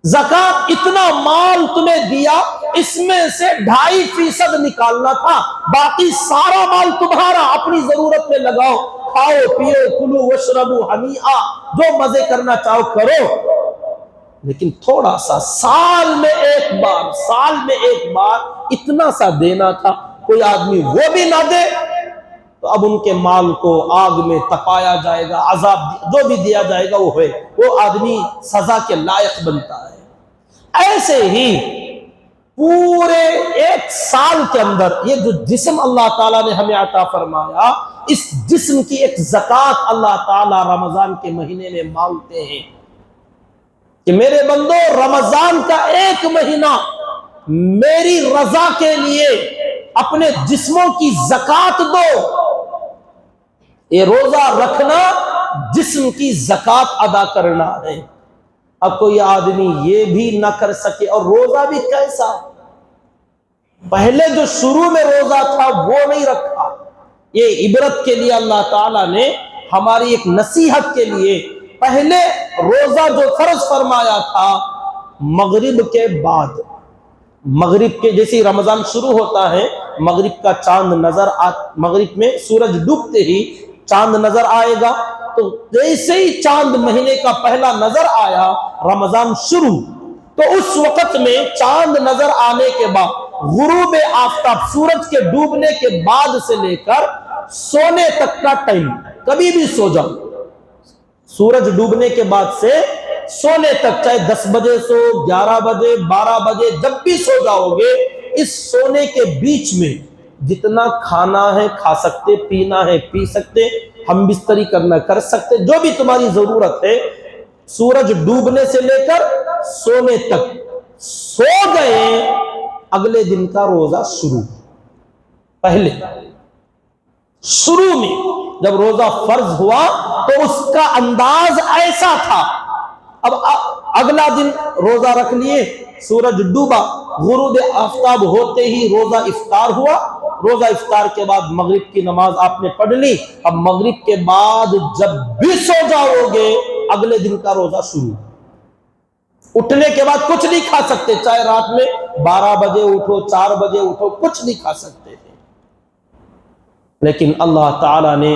زکات اتنا مال تمہیں دیا، اس میں سے 2.5% نکالنا تھا، باقی سارا مال تمہارا، اپنی ضرورت میں لگاؤ، کھاؤ پیو کلو وشربو ہنیئا، جو مزے کرنا چاہو کرو، لیکن تھوڑا سا سال میں ایک بار اتنا سا دینا تھا۔ کوئی آدمی وہ بھی نہ دے تو اب ان کے مال کو آگ میں تپایا جائے گا، عذاب جو بھی دیا جائے گا وہ آدمی سزا کے لائق بنتا ہے۔ ایسے ہی پورے 1 سال کے اندر یہ جو جسم اللہ تعالیٰ نے ہمیں عطا فرمایا، اس جسم کی ایک زکات اللہ تعالیٰ رمضان کے مہینے میں مانگتے ہیں کہ میرے بندو رمضان کا 1 مہینہ میری رضا کے لیے اپنے جسموں کی زکات دو۔ یہ روزہ رکھنا جسم کی زکات ادا کرنا ہے۔ اب کوئی آدمی یہ بھی نہ کر سکے، اور روزہ بھی کیسا؟ پہلے جو شروع میں روزہ تھا وہ نہیں رکھا۔ یہ عبرت کے لیے اللہ تعالیٰ نے ہماری ایک نصیحت کے لیے پہلے روزہ جو فرض فرمایا تھا مغرب کے بعد، مغرب کے جیسے رمضان شروع ہوتا ہے، مغرب کا چاند مغرب میں سورج ڈوبتے ہی چاند نظر آئے گا، تو جیسے ہی چاند مہینے کا پہلا نظر آیا رمضان شروع، تو اس وقت میں چاند نظر آنے کے بعد غروب آفتاب، سورج کے ڈوبنے کے بعد سے لے کر سونے تک کا ٹائم، کبھی بھی سو جاؤ، سورج ڈوبنے کے بعد سے سونے تک، چاہے 10 بجے سو، 11 بجے، 12 بجے، جب بھی سو جاؤ گے، اس سونے کے بیچ میں جتنا کھانا ہے کھا سکتے، پینا ہے پی سکتے، ہم بستری کرنا کر سکتے، جو بھی تمہاری ضرورت ہے، سورج ڈوبنے سے لے کر سونے تک سو گئے، اگلے دن کا روزہ شروع۔ پہلے شروع میں جب روزہ فرض ہوا تو اس کا انداز ایسا تھا، اب اگلا دن روزہ رکھ لیے، سورج ڈوبا، غروب آفتاب ہوتے ہی روزہ افطار ہوا، روزہ افطار کے بعد مغرب کی نماز آپ نے پڑھ لی، اب مغرب کے بعد جب بھی سو جاؤ گے اگلے دن کا روزہ شروع۔ اٹھنے کے بعد کچھ نہیں کھا سکتے، چاہے رات میں 12 بجے اٹھو، 4 بجے اٹھو، کچھ نہیں کھا سکتے تھے، لیکن اللہ تعالیٰ نے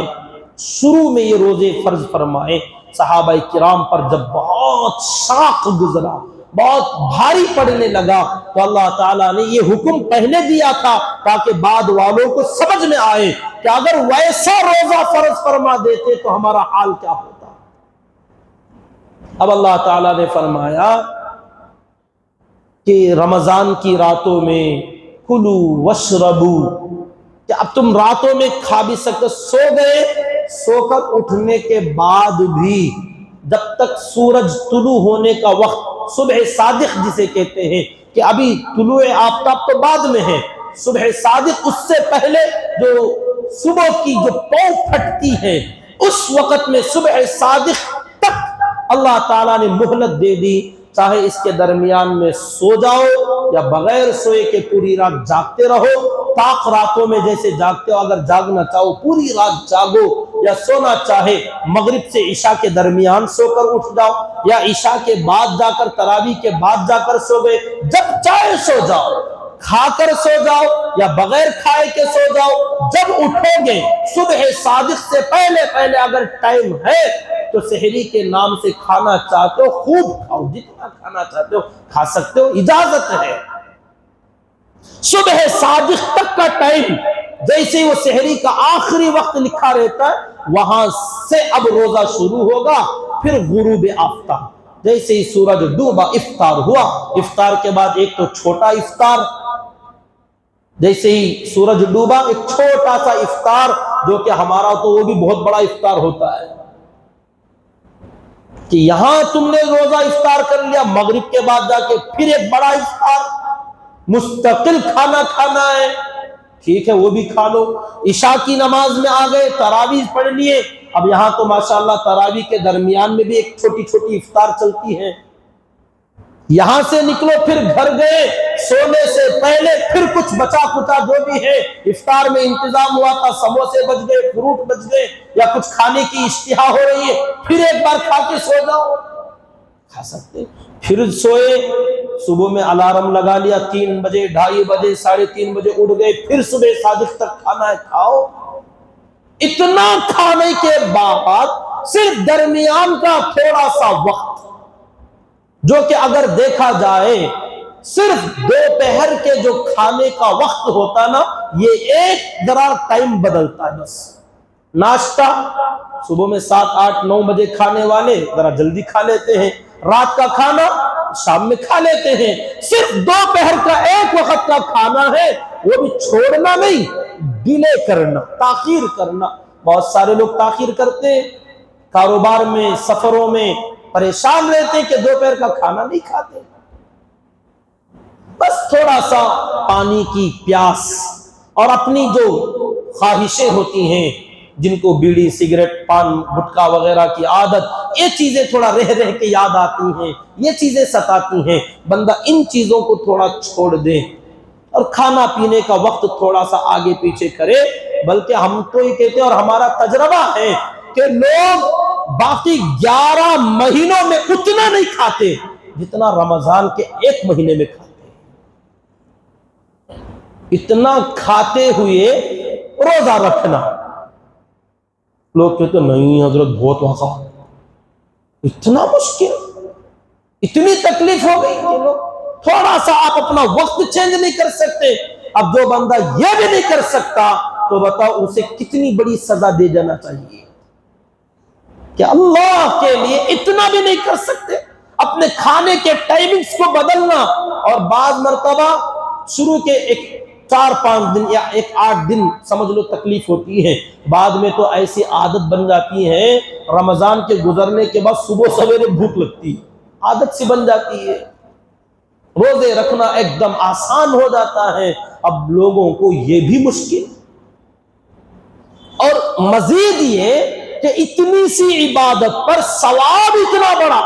شروع میں یہ روزے فرض فرمائے۔ صحابہ کرام پر جب بہت شاق گزرا، بہت بھاری پڑنے لگا، تو اللہ تعالیٰ نے یہ حکم پہلے دیا تھا تاکہ بعد والوں کو سمجھ میں آئے کہ اگر ویسا روزہ فرض فرما دیتے تو ہمارا حال کیا ہوتا۔ اب اللہ تعالیٰ نے فرمایا کہ رمضان کی راتوں میں کلو وشربو، کہ اب تم راتوں میں کھا بھی سکتے، سو گئے، سو کر اٹھنے کے بعد بھی جب تک سورج طلوع ہونے کا وقت، صبح صادق جسے کہتے ہیں، کہ ابھی طلوع آفتاب تو بعد میں ہے، صبح صادق اس سے پہلے جو صبح کی جو پاؤں پھٹتی ہے اس وقت میں صبح صادق تک اللہ تعالیٰ نے مہلت دے دی، چاہے اس کے درمیان میں سو جاؤ یا بغیر سوئے کے پوری رات جاگتے رہو، طاق راتوں میں جیسے جاگتے ہو، اگر جاگنا چاہو پوری رات جاگو، یا سونا چاہے مغرب سے عشاء کے درمیان سو کر اٹھ جاؤ، یا عشاء کے بعد جا کر تراویح کے بعد جا کر سو گئے، جب چاہے سو جاؤ، کھا کر سو جاؤ یا بغیر کھائے کے سو جاؤ، جب اٹھو گے صبح صادق سے پہلے اگر ٹائم ہے تو سحری کے نام سے کھانا چاہتے ہو خوب کھاؤ، جتنا کھانا چاہتے ہو کھا سکتے ہو، اجازت ہے۔ صبح صادق تک کا ٹائم، جیسے ہی وہ سحری کا آخری وقت لکھا رہتا ہے، وہاں سے اب روزہ شروع ہوگا، پھر غروب آفتاب، جیسے ہی سورج ڈوبا افطار ہوا، افطار کے بعد ایک تو چھوٹا افطار، جیسے ہی سورج ڈوبا ایک چھوٹا سا افطار، جو کہ ہمارا تو وہ بھی بہت بڑا افطار ہوتا ہے، کہ یہاں تم نے روزہ افطار کر لیا، مغرب کے بعد جا کے پھر ایک بڑا افطار، مستقل کھانا کھانا ہے، ٹھیک ہے وہ بھی کھا لو۔ عشاء کی نماز میں آ گئے، تراویح پڑھ لیے، اب یہاں تو ماشاءاللہ تراویح کے درمیان میں بھی ایک چھوٹی چھوٹی افطار چلتی ہے، یہاں سے نکلو پھر گھر گئے، سونے سے پہلے پھر کچھ بچا کچا جو بھی ہے افطار میں انتظام ہوا تھا، سموسے بچ گئے، فروٹ بچ گئے، یا کچھ کھانے کی اشتہا ہو رہی ہے، پھر ایک بار کھا کے سو جاؤ، کھا سکتے، پھر سوئے، صبح میں الارم لگا لیا 3 بجے، 2:30 بجے، 3:30 بجے اٹھ گئے، پھر صبح صادق تک کھانا ہے کھاؤ۔ اتنا کھانے کے بعد صرف درمیان کا تھوڑا سا وقت، جو کہ اگر دیکھا جائے صرف دوپہر کے جو کھانے کا وقت ہوتا نا، یہ ایک ذرا ٹائم بدلتا ہے، بس ناشتہ صبح میں 7، 8، 9 بجے کھانے والے ذرا جلدی کھا لیتے ہیں، رات کا کھانا شام میں کھا لیتے ہیں، صرف دوپہر کا ایک وقت کا کھانا ہے، وہ بھی چھوڑنا نہیں، ڈیلے کرنا، تاخیر کرنا۔ بہت سارے لوگ تاخیر کرتے ہیں، کاروبار میں، سفروں میں پریشان رہتے ہیں کہ دوپہر کا کھانا نہیں کھاتے، بس تھوڑا سا پانی کی پیاس اور اپنی جو خواہشیں ہوتی ہیں، جن کو بیڑی، سگریٹ، پان، گٹکا وغیرہ کی عادت، یہ چیزیں تھوڑا رہ کے یاد آتی ہیں، یہ چیزیں ستاتی ہیں، بندہ ان چیزوں کو تھوڑا چھوڑ دے اور کھانا پینے کا وقت تھوڑا سا آگے پیچھے کرے۔ بلکہ ہم تو یہ کہتے ہیں اور ہمارا تجربہ ہے کہ لوگ باقی 11 مہینوں میں اتنا نہیں کھاتے جتنا رمضان کے ایک مہینے میں کھاتے ہیں، اتنا کھاتے ہوئے روزہ رکھنا۔ لوگ کہتے ہیں نہیں حضرت بہت وقت، اتنا مشکل، اتنی تکلیف ہو گئی کہ لوگ تھوڑا سا آپ اپنا وقت چینج نہیں کر سکتے۔ اب جو بندہ یہ بھی نہیں کر سکتا تو بتاؤ اسے کتنی بڑی سزا دے جانا چاہیے کہ اللہ کے لیے اتنا بھی نہیں کر سکتے، اپنے کھانے کے ٹائمنگز کو بدلنا۔ اور بعض مرتبہ شروع کے ایک 4-5 دن یا 8 دن سمجھ لو تکلیف ہوتی ہے، بعد میں تو ایسی عادت بن جاتی ہے، رمضان کے گزرنے کے بعد صبح سویرے بھوک لگتی ہے، عادت سی بن جاتی ہے، روزے رکھنا ایک دم آسان ہو جاتا ہے۔ اب لوگوں کو یہ بھی مشکل، اور مزید یہ کہ اتنی سی عبادت پر ثواب اتنا بڑا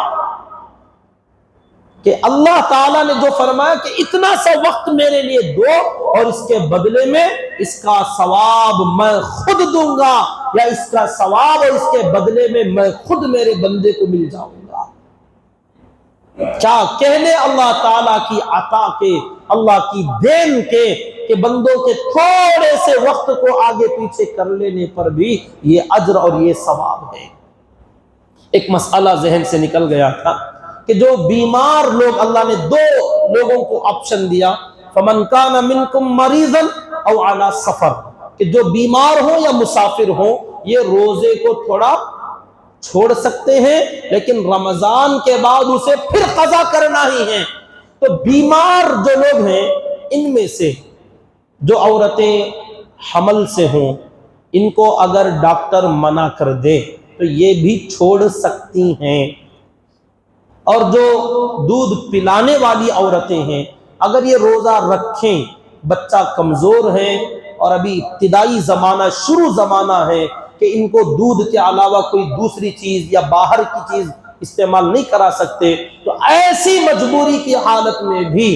کہ اللہ تعالیٰ نے جو فرمایا کہ اتنا سا وقت میرے لیے دو اور اس کے بدلے میں اس کا ثواب میں خود دوں گا، یا اس کا ثواب اور اس کے بدلے میں میں خود میرے بندے کو مل جاؤں گا۔ کیا کہنے اللہ تعالیٰ کی عطا کے، اللہ کی دین کے، کہ بندوں کے تھوڑے سے وقت کو آگے پیچھے کر لینے پر بھی یہ اجر اور یہ ثواب ہے۔ ایک مسئلہ ذہن سے نکل گیا تھا کہ جو بیمار لوگ، اللہ نے 2 لوگوں کو آپشن دیا، فَمَنْ كَانَ مِنْكُمْ مَرِيضًا أَوْ عَلَى سَفَرٍ، کہ جو بیمار ہوں یا مسافر ہوں یہ روزے کو تھوڑا چھوڑ سکتے ہیں، لیکن رمضان کے بعد اسے پھر قضا کرنا ہی ہے۔ تو بیمار جو لوگ ہیں ان میں سے جو عورتیں حمل سے ہوں، ان کو اگر ڈاکٹر منع کر دے تو یہ بھی چھوڑ سکتی ہیں۔ اور جو دودھ پلانے والی عورتیں ہیں، اگر یہ روزہ رکھیں، بچہ کمزور ہے اور ابھی ابتدائی زمانہ، شروع زمانہ ہے کہ ان کو دودھ کے علاوہ کوئی دوسری چیز یا باہر کی چیز استعمال نہیں کرا سکتے، تو ایسی مجبوری کی حالت میں بھی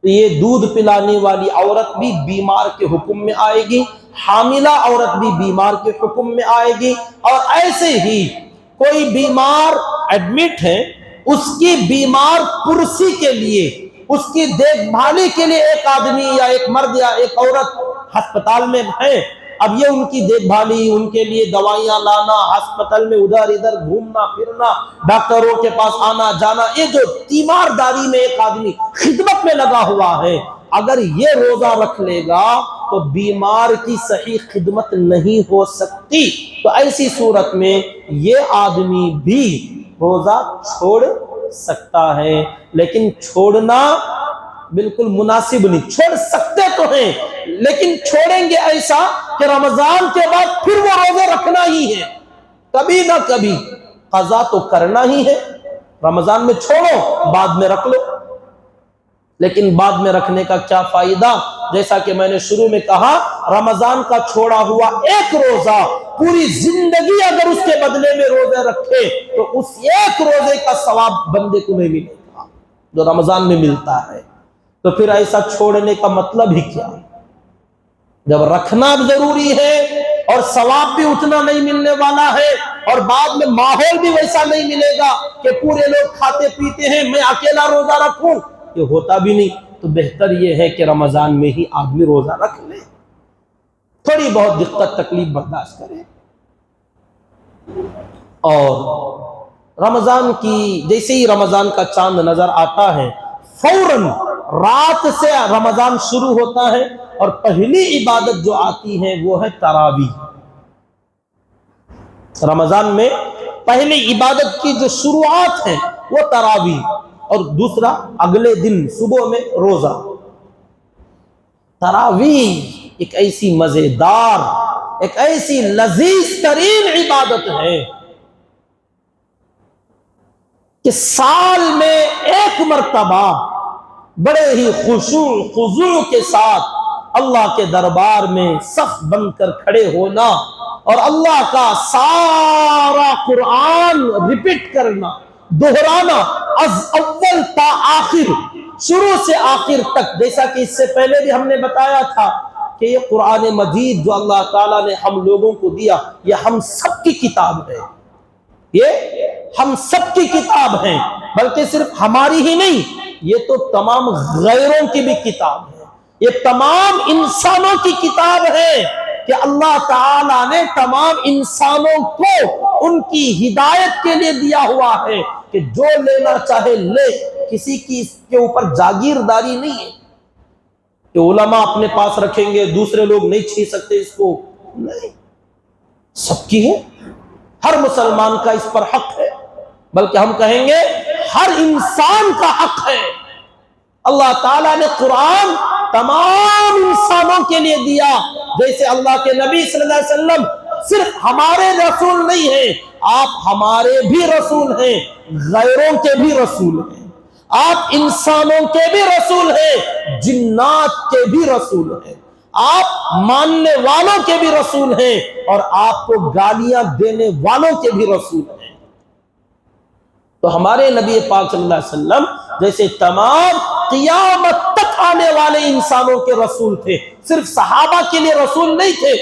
یہ دودھ پلانے والی عورت بھی بیمار کے حکم میں آئے گی، حاملہ عورت بھی بیمار کے حکم میں آئے گی۔ اور ایسے ہی کوئی بیمار ایڈمٹ ہے، اس کی بیمار پرسی کے لیے، اس کی دیکھ بھالی کے لیے ایک آدمی یا ایک مرد یا ایک عورت ہسپتال میں ہے، اب یہ ان کی دیکھ بھالی، ان کے لیے دوائیاں لانا، ہسپتال میں ادھر ادھر گھومنا پھرنا، ڈاکٹروں کے پاس آنا جانا، یہ جو تیمارداری میں ایک آدمی خدمت میں لگا ہوا ہے، اگر یہ روزہ رکھ لے گا تو بیمار کی صحیح خدمت نہیں ہو سکتی۔ تو ایسی صورت میں یہ آدمی بھی روزہ چھوڑ سکتا ہے، لیکن چھوڑنا بالکل مناسب نہیں۔ چھوڑ سکتے تو ہیں، لیکن چھوڑیں گے ایسا کہ رمضان کے بعد پھر وہ روزے رکھنا ہی ہے، کبھی نہ کبھی قضا تو کرنا ہی ہے۔ رمضان میں چھوڑو، بعد میں رکھ لو، لیکن بعد میں رکھنے کا کیا فائدہ؟ جیسا کہ میں نے شروع میں کہا، رمضان کا چھوڑا ہوا ایک روزہ پوری زندگی اگر اس کے بدلے میں روزے رکھے تو اس ایک روزے کا ثواب بندے کو نہیں ملے گا جو رمضان میں ملتا ہے۔ تو پھر ایسا چھوڑنے کا مطلب ہی کیا؟ جب رکھنا ضروری ہے اور ثواب بھی اتنا نہیں ملنے والا ہے، اور بعد میں ماحول بھی ویسا نہیں ملے گا کہ پورے لوگ کھاتے پیتے ہیں، میں اکیلا روزہ رکھوں، یہ ہوتا بھی نہیں، تو بہتر یہ ہے کہ رمضان میں ہی آدمی روزہ رکھ لے، تھوڑی بہت دقت تکلیف برداشت کرے۔ اور رمضان کی جیسے ہی رمضان کا چاند نظر آتا ہے، فوراً رات سے رمضان شروع ہوتا ہے، اور پہلی عبادت جو آتی ہے وہ ہے تراویح۔ رمضان میں پہلی عبادت کی جو شروعات ہے وہ تراویح، اور دوسرا اگلے دن صبح میں روزہ۔ تراویح ایک ایسی مزیدار، ایک ایسی لذیذ ترین عبادت ہے کہ سال میں ایک مرتبہ بڑے ہی خشوع خضوع کے ساتھ اللہ کے دربار میں صف بن کر کھڑے ہونا اور اللہ کا سارا قرآن ریپیٹ کرنا، دہرانا، از اول تا آخر، شروع سے آخر تک۔ جیسا کہ اس سے پہلے بھی ہم نے بتایا تھا کہ یہ قرآن مجید جو اللہ تعالیٰ نے ہم لوگوں کو دیا، یہ ہم سب کی کتاب ہے، یہ ہم سب کی کتاب ہے، بلکہ صرف ہماری ہی نہیں، یہ تو تمام غیروں کی بھی کتاب ہے، یہ تمام انسانوں کی کتاب ہے کہ اللہ تعالیٰ نے تمام انسانوں کو ان کی ہدایت کے لیے دیا ہوا ہے کہ جو لینا چاہے لے، کسی کی اس کے اوپر جاگیرداری نہیں ہے کہ علماء اپنے پاس رکھیں گے، دوسرے لوگ نہیں چھین سکتے اس کو، نہیں، سب کی ہے، ہر مسلمان کا اس پر حق ہے، بلکہ ہم کہیں گے ہر انسان کا حق ہے۔ اللہ تعالیٰ نے قرآن تمام انسانوں کے لیے دیا، جیسے اللہ کے نبی صلی اللہ علیہ وسلم صرف ہمارے رسول نہیں ہیں، آپ ہمارے بھی رسول ہیں، غیروں کے بھی رسول ہیں، آپ انسانوں کے بھی رسول ہیں، جنات کے بھی رسول ہیں، آپ ماننے والوں کے بھی رسول ہیں، اور آپ کو گالیاں دینے والوں کے بھی رسول ہیں۔ تو ہمارے نبی پاک صلی اللہ علیہ وسلم جیسے تمام قیامت تک آنے والے انسانوں کے رسول تھے، صرف صحابہ کے لیے رسول نہیں تھے،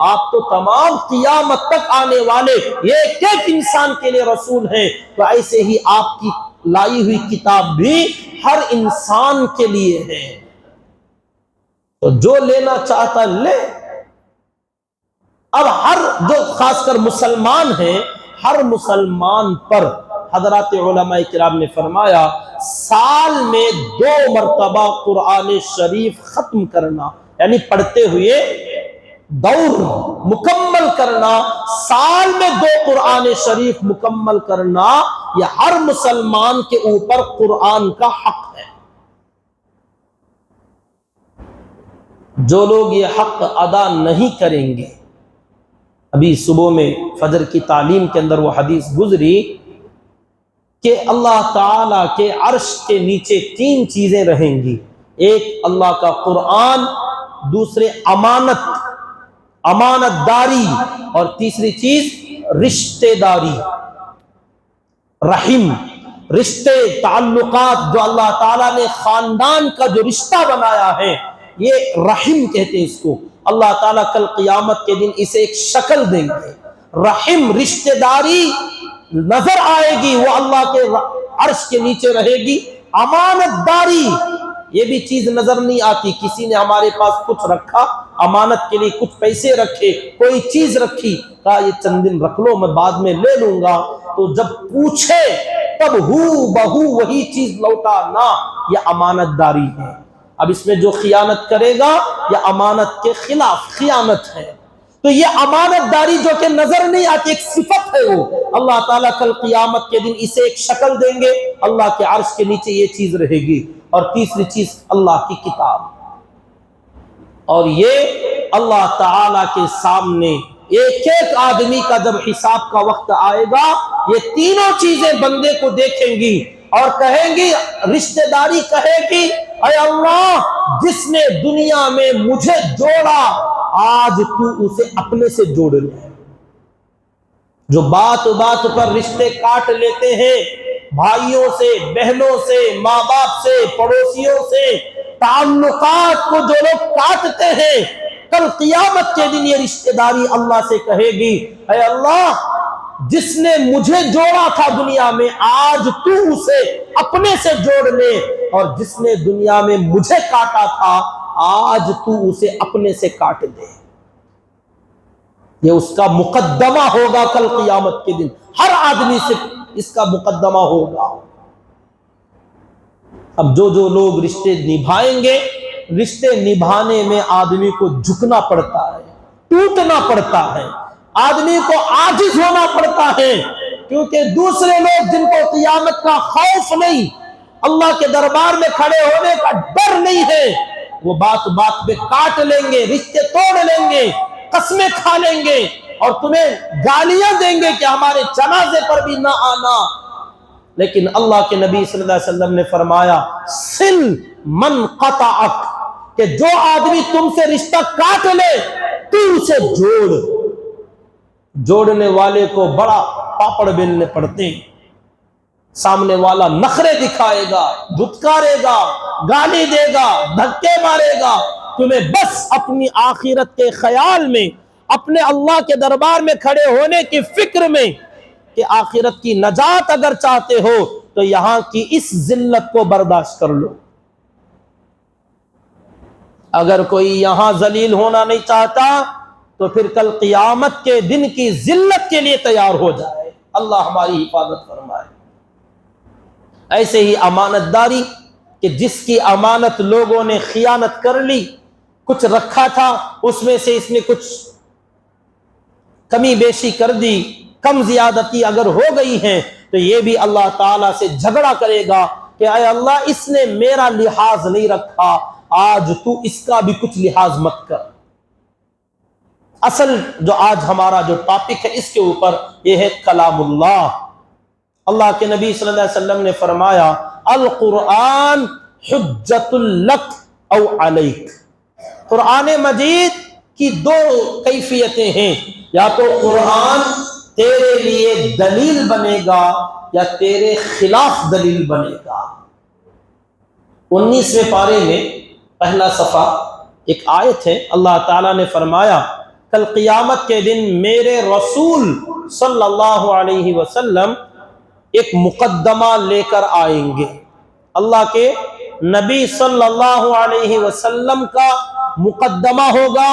آپ تو تمام قیامت تک آنے والے ایک ایک انسان کے لیے رسول ہیں۔ تو ایسے ہی آپ کی لائی ہوئی کتاب بھی ہر انسان کے لیے ہے، تو جو لینا چاہتا لے۔ اب ہر جو خاص کر مسلمان ہیں، ہر مسلمان پر حضرات علماء کرام نے فرمایا سال میں 2 مرتبہ قرآن شریف ختم کرنا، یعنی پڑھتے ہوئے دور مکمل کرنا، سال میں 2 قرآن شریف مکمل کرنا، یہ ہر مسلمان کے اوپر قرآن کا حق ہے۔ جو لوگ یہ حق ادا نہیں کریں گے، ابھی صبح میں فجر کی تعلیم کے اندر وہ حدیث گزری کہ اللہ تعالیٰ کے عرش کے نیچے 3 چیزیں رہیں گی، ایک اللہ کا قرآن، دوسرے امانت داری، اور تیسری چیز رشتہ داری، رحم، رشتے تعلقات، جو اللہ تعالیٰ نے خاندان کا جو رشتہ بنایا ہے یہ رحم کہتے ہیں اس کو۔ اللہ تعالیٰ کل قیامت کے دن اسے ایک شکل دیں گے، رحم، رشتہ داری نظر آئے گی، وہ اللہ کے عرش کے نیچے رہے گی۔ امانت داری، یہ بھی چیز نظر نہیں آتی، کسی نے ہمارے پاس کچھ رکھا، امانت کے لیے کچھ پیسے رکھے، کوئی چیز رکھی، کہا یہ چند دن رکھ لو میں بعد میں لے لوں گا، تو جب پوچھے تب ہو بہو وہی چیز لوٹانا، یہ امانت داری ہے۔ اب اس میں جو خیانت کرے گا یہ امانت کے خلاف خیانت ہے۔ تو یہ امانت داری جو کہ نظر نہیں آتی، ایک صفت ہے، وہ اللہ تعالیٰ کل قیامت کے دن اسے ایک شکل دیں گے، اللہ کے عرش کے نیچے یہ چیز رہے گی۔ اور تیسری چیز اللہ کی کتاب، اور یہ اللہ تعالیٰ کے سامنے ایک ایک آدمی کا جب حساب کا وقت آئے گا، یہ تینوں چیزیں بندے کو دیکھیں گی اور کہیں گی، رشتہ داری کہے گی، اے اللہ جس نے دنیا میں مجھے جوڑا آج تو اسے اپنے سے جوڑ لے۔ جو بات بات پر رشتے کاٹ لیتے ہیں، بھائیوں سے، بہنوں سے، ماں باپ سے، پڑوسیوں سے، تعلقات کو جو لوگ کاٹتے ہیں، کل قیامت کے دن یہ رشتہ داری اللہ سے کہے گی، اے اللہ جس نے مجھے جوڑا تھا دنیا میں آج تو اسے اپنے سے جوڑ لے، اور جس نے دنیا میں مجھے کاٹا تھا آج تو اسے اپنے سے کاٹ دے۔ یہ اس کا مقدمہ ہوگا کل قیامت کے دن، ہر آدمی سے اس کا مقدمہ ہوگا۔ اب جو لوگ رشتے نبھائیں گے، رشتے نبھانے میں آدمی کو جھکنا پڑتا ہے، ٹوٹنا پڑتا ہے، آدمی کو عاجز ہونا پڑتا ہے، کیونکہ دوسرے لوگ جن کو قیامت کا خوف نہیں، اللہ کے دربار میں کھڑے ہونے کا ڈر نہیں ہے، وہ بات بات پہ کاٹ لیں گے، رشتے توڑ لیں گے، قسمیں کھا لیں گے، اور تمہیں گالیاں دیں گے کہ ہمارے جنازے پر بھی نہ آنا۔ لیکن اللہ کے نبی صلی اللہ علیہ وسلم نے فرمایا، سل من قطعک، کہ جو آدمی تم سے رشتہ کاٹ لے تو اسے جوڑ۔ جوڑنے والے کو بڑا پاپڑ بیلنے پڑتے ہیں، سامنے والا نخرے دکھائے گا، دھتکارے گا، گالی دے گا، دھکے مارے گا، تمہیں بس اپنی آخرت کے خیال میں، اپنے اللہ کے دربار میں کھڑے ہونے کی فکر میں، کہ آخرت کی نجات اگر چاہتے ہو تو یہاں کی اس ذلت کو برداشت کر لو۔ اگر کوئی یہاں ذلیل ہونا نہیں چاہتا تو پھر کل قیامت کے دن کی ذلت کے لیے تیار ہو جائے۔ اللہ ہماری حفاظت فرمائے۔ ایسے ہی امانت داری، کہ جس کی امانت لوگوں نے خیانت کر لی، کچھ رکھا تھا اس میں سے اس نے کچھ کمی بیشی کر دی، کم زیادتی اگر ہو گئی ہیں، تو یہ بھی اللہ تعالیٰ سے جھگڑا کرے گا کہ اے اللہ اس نے میرا لحاظ نہیں رکھا، آج تو اس کا بھی کچھ لحاظ مت کر۔ اصل جو آج ہمارا جو ٹاپک ہے اس کے اوپر یہ ہے کلام اللہ۔ اللہ کے نبی صلی اللہ علیہ وسلم نے فرمایا، القرآن حجت لک او علیک۔ قرآن مجید کی 2 کیفیتیں ہیں، یا تو قرآن تیرے لیے دلیل بنے گا یا تیرے خلاف دلیل بنے گا۔ 19ویں پارے میں پہلا صفحہ ایک آیت ہے، اللہ تعالیٰ نے فرمایا، کل قیامت کے دن میرے رسول صلی اللہ علیہ وسلم ایک مقدمہ لے کر آئیں گے۔ اللہ کے نبی صلی اللہ علیہ وسلم کا مقدمہ ہوگا،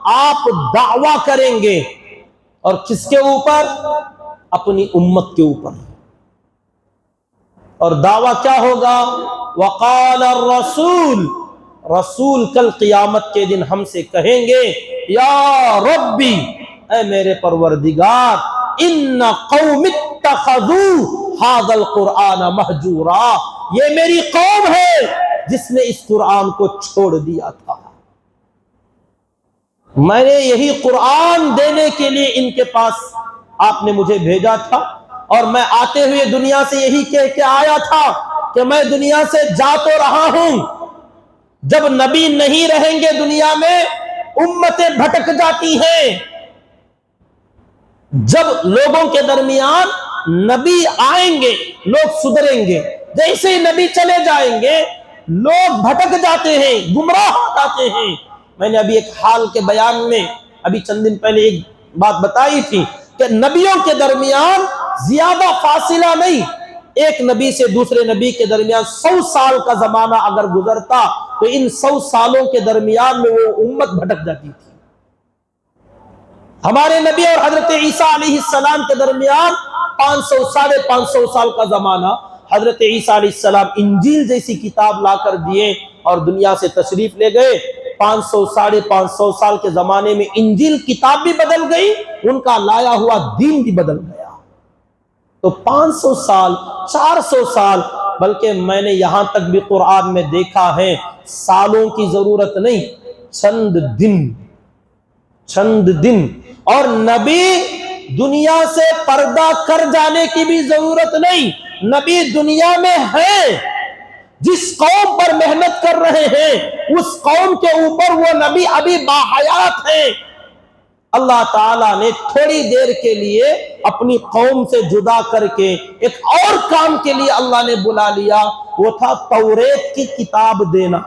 آپ دعویٰ کریں گے، اور کس کے اوپر؟ اپنی امت کے اوپر۔ اور دعویٰ کیا ہوگا؟ وقال الرسول، رسول کل قیامت کے دن ہم سے کہیں گے، یا ربی، اے میرے پروردگار، ان قوم اتخذوا ھذا القرآن مہجورا، یہ میری قوم ہے جس نے اس قرآن کو چھوڑ دیا تھا۔ میں نے یہی قرآن دینے کے لیے ان کے پاس آپ نے مجھے بھیجا تھا، اور میں آتے ہوئے دنیا سے یہی کہہ کے آیا تھا کہ میں دنیا سے جا تو رہا ہوں، جب نبی نہیں رہیں گے دنیا میں امتیں بھٹک جاتی ہیں، جب لوگوں کے درمیان نبی آئیں گے لوگ سدھریں گے، جیسے ہی نبی چلے جائیں گے لوگ بھٹک جاتے ہیں، گمراہ ہو جاتے ہیں۔ میں نے ابھی ایک حال کے بیان میں ابھی چند دن پہلے ایک بات بتائی تھی کہ نبیوں کے درمیان زیادہ فاصلہ نہیں، ایک نبی سے دوسرے نبی کے درمیان 100 سال کا زمانہ اگر گزرتا تو ان 100 سالوں کے درمیان میں وہ امت بھٹک جاتی تھی۔ ہمارے نبی اور حضرت عیسیٰ علیہ السلام کے درمیان 500 سال کا زمانہ، حضرت عیسیٰ علیہ السلام انجیل جیسی کتاب لا کر دیے اور دنیا سے تشریف لے گئے۔ 500 سال کے زمانے میں انجیل کتاب بھی بدل گئی، ان کا لایا ہوا دین بھی بدل گیا۔ تو 500 سال، 400 سال، بلکہ میں نے یہاں تک بھی قرآن میں دیکھا ہے سالوں کی ضرورت نہیں، چند دن، اور نبی دنیا سے پردہ کر جانے کی بھی ضرورت نہیں، نبی دنیا میں ہے، جس قوم پر محنت کر رہے ہیں اس قوم کے اوپر وہ نبی ابھی باحیات ہیں۔ اللہ تعالیٰ نے تھوڑی دیر کے لیے اپنی قوم سے جدا کر کے ایک اور کام کے لیے اللہ نے بلا لیا، وہ تھا توریت کی کتاب دینا۔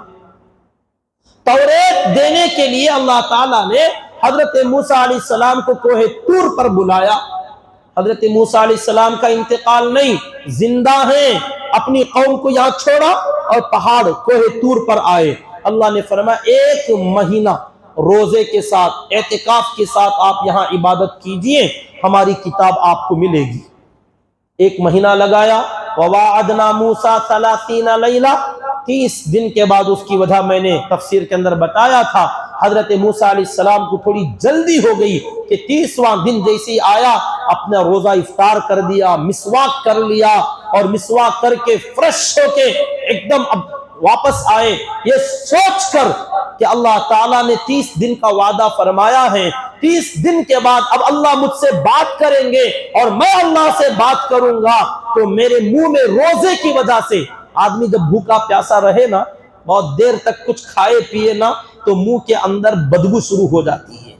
توریت دینے کے لیے اللہ تعالیٰ نے حضرت موسیٰ علیہ السلام کو کوہ طور پر بلایا۔ حضرت موسیٰ علیہ السلام کا انتقال نہیں، زندہ ہیں، اپنی قوم کو یہاں چھوڑا اور پہاڑ کوہ طور پر آئے۔ اللہ نے فرمایا 1 مہینہ روزے کے ساتھ، اعتکاف کے ساتھ آپ یہاں عبادت کیجئے، ہماری کتاب آپ کو ملے گی۔ 1 مہینہ لگایا، وَوَاعَدْنَا مُوسَىٰ 30 لَيْلَةً، 30 دن کے بعد، اس کی وجہ میں نے تفسیر کے اندر بتایا تھا، حضرت موسیٰ علیہ السلام کو تھوڑی جلدی ہو گئی کہ 30واں دن جیسے آیا اپنا روزہ افطار کر دیا، مسواک کر لیا، اور مسواک کر کے فریش ہو کے ایک دم اب واپس آئے، یہ سوچ کر کہ اللہ تعالیٰ نے 30 دن کا وعدہ فرمایا ہے، 30 دن کے بعد اب اللہ مجھ سے بات کریں گے اور میں اللہ سے بات کروں گا، تو میرے منہ میں روزے کی وجہ سے، آدمی جب بھوکا پیاسا رہے نا، بہت دیر تک کچھ کھائے پیے نا، تو منہ کے اندر بدبو شروع ہو جاتی ہے۔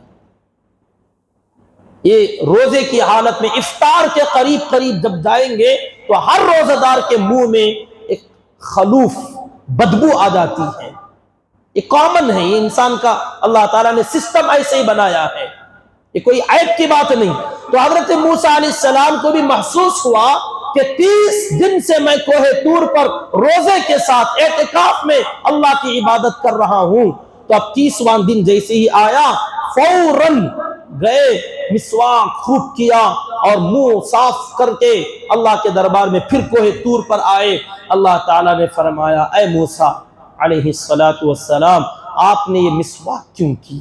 یہ روزے کی حالت میں افطار کے قریب جب جائیں گے تو ہر روزہ دار کے منہ میں ایک خلوف بدبو آ جاتی ہے۔ یہ کامن ہے، یہ انسان کا اللہ تعالیٰ نے سسٹم ایسے ہی بنایا ہے، یہ کوئی عیب کی بات نہیں۔ تو حضرت موسیٰ علیہ السلام کو بھی محسوس ہوا کہ 30 دن سے میں کوہ طور پر روزے کے ساتھ اعتکاف میں اللہ کی عبادت کر رہا ہوں، تو اب 30واں دن جیسے ہی آیا فوراً گئے، مسواک خوب کیا اور منہ صاف کر کے اللہ کے دربار میں پھر کوہ طور پر آئے۔ اللہ تعالیٰ نے فرمایا اے موسیٰ علیہ السلام، آپ نے یہ مسواک کیوں کی؟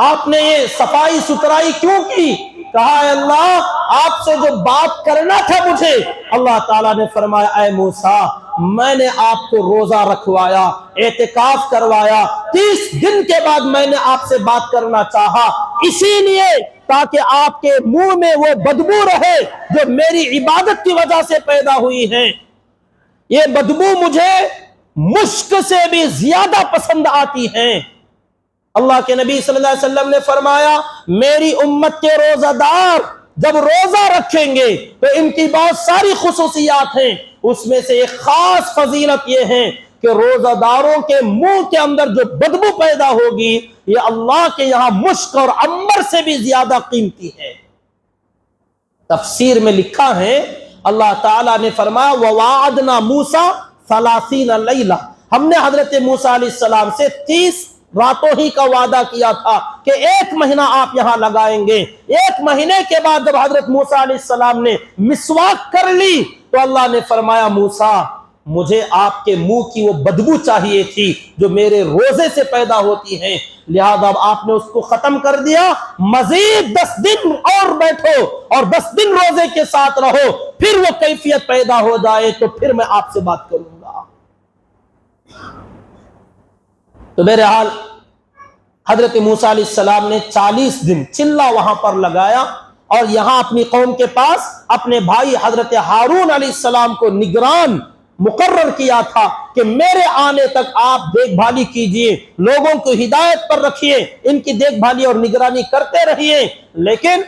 آپ نے یہ صفائی ستھرائی کیوں کی؟ کہا اے اللہ، آپ سے جو بات کرنا تھا مجھے، اللہ تعالیٰ نے فرمایا اے موسیٰ، میں نے آپ کو روزہ رکھوایا، اعتکاف کروایا، 30 دن کے بعد میں نے آپ سے بات کرنا چاہا، اسی لیے تاکہ آپ کے منہ میں وہ بدبو رہے جو میری عبادت کی وجہ سے پیدا ہوئی ہے۔ یہ بدبو مجھے مشک سے بھی زیادہ پسند آتی ہے۔ اللہ کے نبی صلی اللہ علیہ وسلم نے فرمایا میری امت کے روزہ دار جب روزہ رکھیں گے تو ان کی بہت ساری خصوصیات ہیں، اس میں سے ایک خاص فضیلت یہ ہے کہ روزہ داروں کے منہ کے اندر جو بدبو پیدا ہوگی یہ اللہ کے یہاں مشک اور عنبر سے بھی زیادہ قیمتی ہے۔ تفسیر میں لکھا ہے اللہ تعالیٰ نے فرمایا وَوَاعَدْنَا مُوسَىٰ 30 لَيْلَةً، ہم نے حضرت موسیٰ علیہ السلام سے 30 راتوں ہی کا وعدہ کیا تھا کہ 1 مہینہ آپ یہاں لگائیں گے۔ 1 مہینے کے بعد جب حضرت موسیٰ علیہ السلام نے مسواک کر لی تو اللہ نے فرمایا موسیٰ، مجھے آپ کے منہ کی وہ بدبو چاہیے تھی جو میرے روزے سے پیدا ہوتی ہے، لہذا اب آپ نے اس کو ختم کر دیا، مزید 10 دن اور بیٹھو اور 10 دن روزے کے ساتھ رہو، پھر وہ کیفیت پیدا ہو جائے تو پھر میں آپ سے بات کروں گا۔ تو بہرحال حضرت موسیٰ علیہ السلام نے 40 دن چلا وہاں پر لگایا اور یہاں اپنی قوم کے پاس اپنے بھائی حضرت ہارون علیہ السلام کو نگران مقرر کیا تھا کہ میرے آنے تک آپ دیکھ بھالی کیجئے، لوگوں کو ہدایت پر رکھیے، ان کی دیکھ بھالی اور نگرانی کرتے رہیے۔ لیکن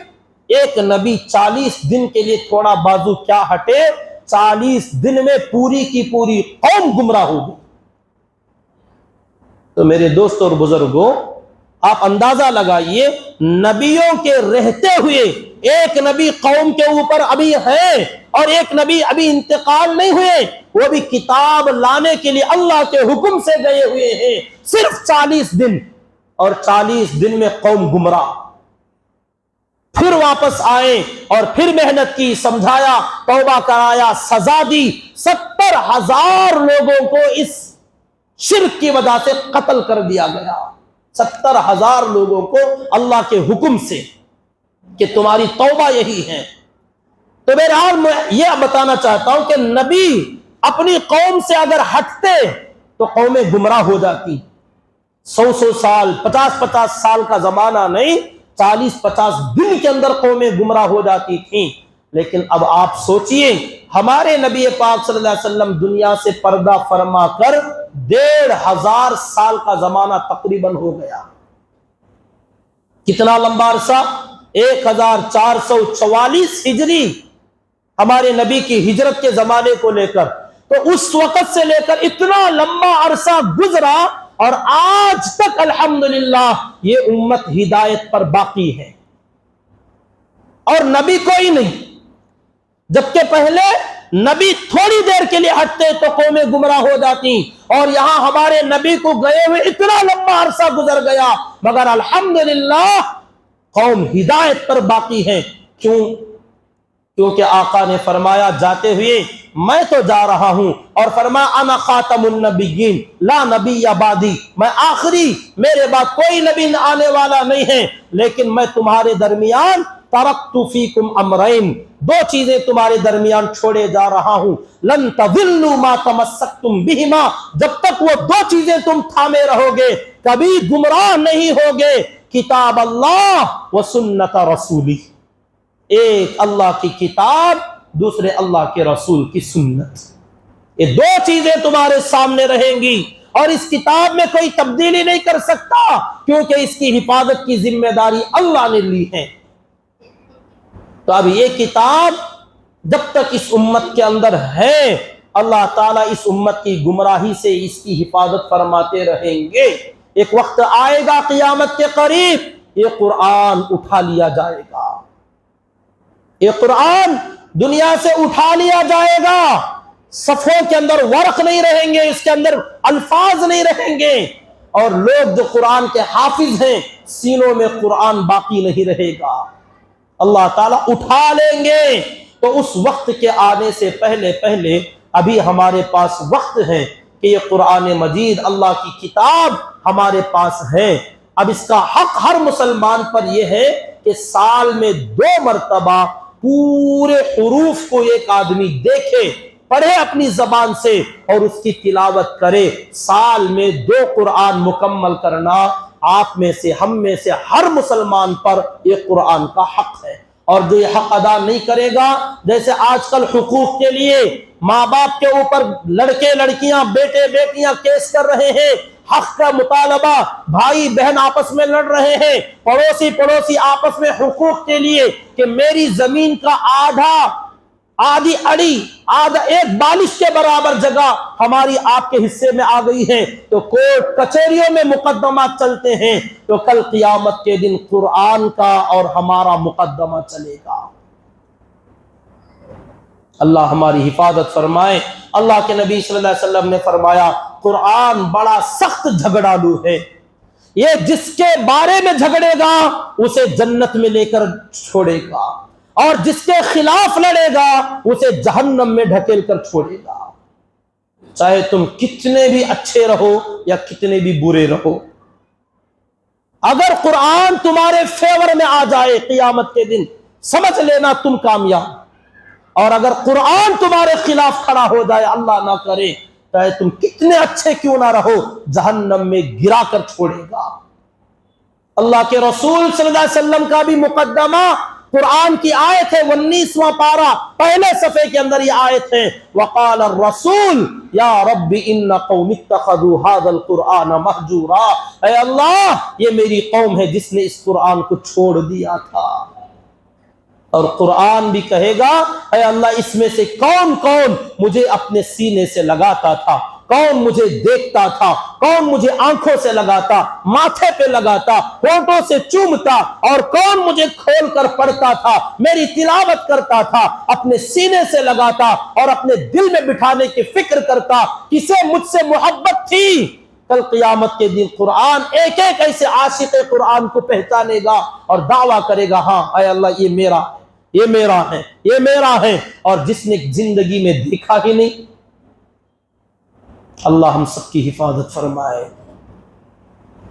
ایک نبی 40 دن کے لیے تھوڑا بازو کیا ہٹے، 40 دن میں پوری کی پوری قوم گمراہ ہو گئی۔ تو میرے دوستوں اور بزرگوں، آپ اندازہ لگائیے، نبیوں کے رہتے ہوئے ایک نبی قوم کے اوپر ابھی ہے اور ایک نبی ابھی انتقال نہیں ہوئے، وہ بھی کتاب لانے کے لیے اللہ کے حکم سے گئے ہوئے ہیں، صرف 40 دن، اور 40 دن میں قوم گمراہ۔ پھر واپس آئے اور پھر محنت کی، سمجھایا، توبہ کرایا، سزا دی۔ 70,000 لوگوں کو اس شرک کی وجہ سے قتل کر دیا گیا، 70,000 لوگوں کو اللہ کے حکم سے کہ تمہاری توبہ یہی ہے۔ تو بہرحال میں یہ بتانا چاہتا ہوں کہ نبی اپنی قوم سے اگر ہٹتے تو قومیں گمراہ ہو جاتی۔ 100 سال، 50 سال کا زمانہ نہیں، 40-50 دن کے اندر قومیں گمراہ ہو جاتی تھیں۔ لیکن اب آپ سوچئے، ہمارے نبی پاک صلی اللہ علیہ وسلم دنیا سے پردہ فرما کر 1500 سال کا زمانہ تقریباً ہو گیا۔ کتنا لمبا عرصہ؟ 1444 ہجری ہمارے نبی کی ہجرت کے زمانے کو لے کر، تو اس وقت سے لے کر اتنا لمبا عرصہ گزرا اور آج تک الحمدللہ یہ امت ہدایت پر باقی ہے، اور نبی کوئی نہیں۔ جبکہ پہلے نبی تھوڑی دیر کے لیے ہٹتے تو قومیں گمراہ ہو جاتی، اور یہاں ہمارے نبی کو گئے ہوئے اتنا لمبا عرصہ گزر گیا، مگر الحمدللہ قوم ہدایت پر باقی ہے۔ کیوں؟ کیونکہ آقا نے فرمایا جاتے ہوئے، میں تو جا رہا ہوں، اور فرمایا انا خاتم النبیین لا نبی بعدی، میں آخری، میرے بعد کوئی نبی آنے والا نہیں ہے، لیکن میں تمہارے درمیان ترکت فیکم امرین، 2 چیزیں تمہارے درمیان چھوڑے جا رہا ہوں، لن تضلوا ما تمسکتم بہما، جب تک وہ 2 چیزیں تم تھامے رہو گے کبھی گمراہ نہیں ہوگے، کتاب اللہ و سنت رسولی، ایک اللہ کی کتاب، دوسرے اللہ کے رسول کی سنت، یہ 2 چیزیں تمہارے سامنے رہیں گی، اور اس کتاب میں کوئی تبدیلی نہیں کر سکتا، کیونکہ اس کی حفاظت کی ذمہ داری اللہ نے لی ہے۔ تو اب یہ کتاب جب تک اس امت کے اندر ہے، اللہ تعالیٰ اس امت کی گمراہی سے اس کی حفاظت فرماتے رہیں گے۔ ایک وقت آئے گا قیامت کے قریب، یہ قرآن اٹھا لیا جائے گا، یہ قرآن دنیا سے اٹھا لیا جائے گا، صفوں کے اندر ورق نہیں رہیں گے، اس کے اندر الفاظ نہیں رہیں گے، اور لوگ جو قرآن کے حافظ ہیں سینوں میں قرآن باقی نہیں رہے گا، اللہ تعالیٰ اٹھا لیں گے۔ تو اس وقت کے آنے سے پہلے ابھی ہمارے پاس وقت ہے کہ یہ قرآن مجید اللہ کی کتاب ہمارے پاس ہے۔ اب اس کا حق ہر مسلمان پر یہ ہے کہ سال میں 2 مرتبہ پورے حروف کو ایک آدمی دیکھے، پڑھے اپنی زبان سے اور اس کی تلاوت کرے۔ سال میں 2 قرآن مکمل کرنا آپ میں سے، ہم میں سے ہر مسلمان پر یہ قرآن کا حق ہے، اور جو یہ حق ادا نہیں کرے گا، جیسے آج کل حقوق کے لیے ماں باپ کے اوپر لڑکے لڑکیاں بیٹے بیٹیاں کیس کر رہے ہیں، حق کا مطالبہ، بھائی بہن آپس میں لڑ رہے ہیں، پڑوسی آپس میں حقوق کے لیے کہ میری زمین کا آدھی اڑی، ایک بالش کے برابر جگہ ہماری آپ کے حصے میں آ گئی ہے، تو کورٹ کچہریوں میں مقدمات چلتے ہیں، تو کل قیامت کے دن قرآن کا اور ہمارا مقدمہ چلے گا۔ اللہ ہماری حفاظت فرمائے۔ اللہ کے نبی صلی اللہ علیہ وسلم نے فرمایا قرآن بڑا سخت جھگڑالو ہے، یہ جس کے بارے میں جھگڑے گا اسے جنت میں لے کر چھوڑے گا، اور جس کے خلاف لڑے گا اسے جہنم میں ڈھکیل کر چھوڑے گا، چاہے تم کتنے بھی اچھے رہو یا کتنے بھی برے رہو۔ اگر قرآن تمہارے فیور میں آ جائے قیامت کے دن، سمجھ لینا تم کامیاب، اور اگر قرآن تمہارے خلاف کھڑا ہو جائے، اللہ نہ کرے، چاہے تم کتنے اچھے کیوں نہ رہو، جہنم میں گرا کر چھوڑے گا۔ اللہ کے رسول صلی اللہ علیہ وسلم کا بھی مقدمہ قرآن کی آیت ہے، 19واں پارہ پہلے صفحے کے اندر یہ آیت ہے، وقال الرسول یا رب ان قوم اتخذوا هذا القرآن مہجورا، اے اللہ یہ میری قوم ہے جس نے اس قرآن کو چھوڑ دیا تھا۔ اور قرآن بھی کہے گا اے اللہ اس میں سے کون کون مجھے اپنے سینے سے لگاتا تھا، کون مجھے دیکھتا تھا، کون مجھے آنکھوں سے لگاتا، ماتھے پہ لگاتا، ہونٹوں سے چومتا، اور کون مجھے کھول کر پڑھتا تھا، میری تلاوت کرتا تھا، اپنے سینے سے لگاتا اور اپنے دل میں بٹھانے کی فکر کرتا، کسے مجھ سے محبت تھی۔ کل قیامت کے دن قرآن ایک ایک ایسے عاشق قرآن کو پہچانے گا اور دعویٰ کرے گا ہاں اے اللہ یہ میرا ہے، یہ میرا ہے، یہ میرا ہے، اور جس نے زندگی میں دیکھا ہی نہیں۔ اللہ ہم سب کی حفاظت فرمائے۔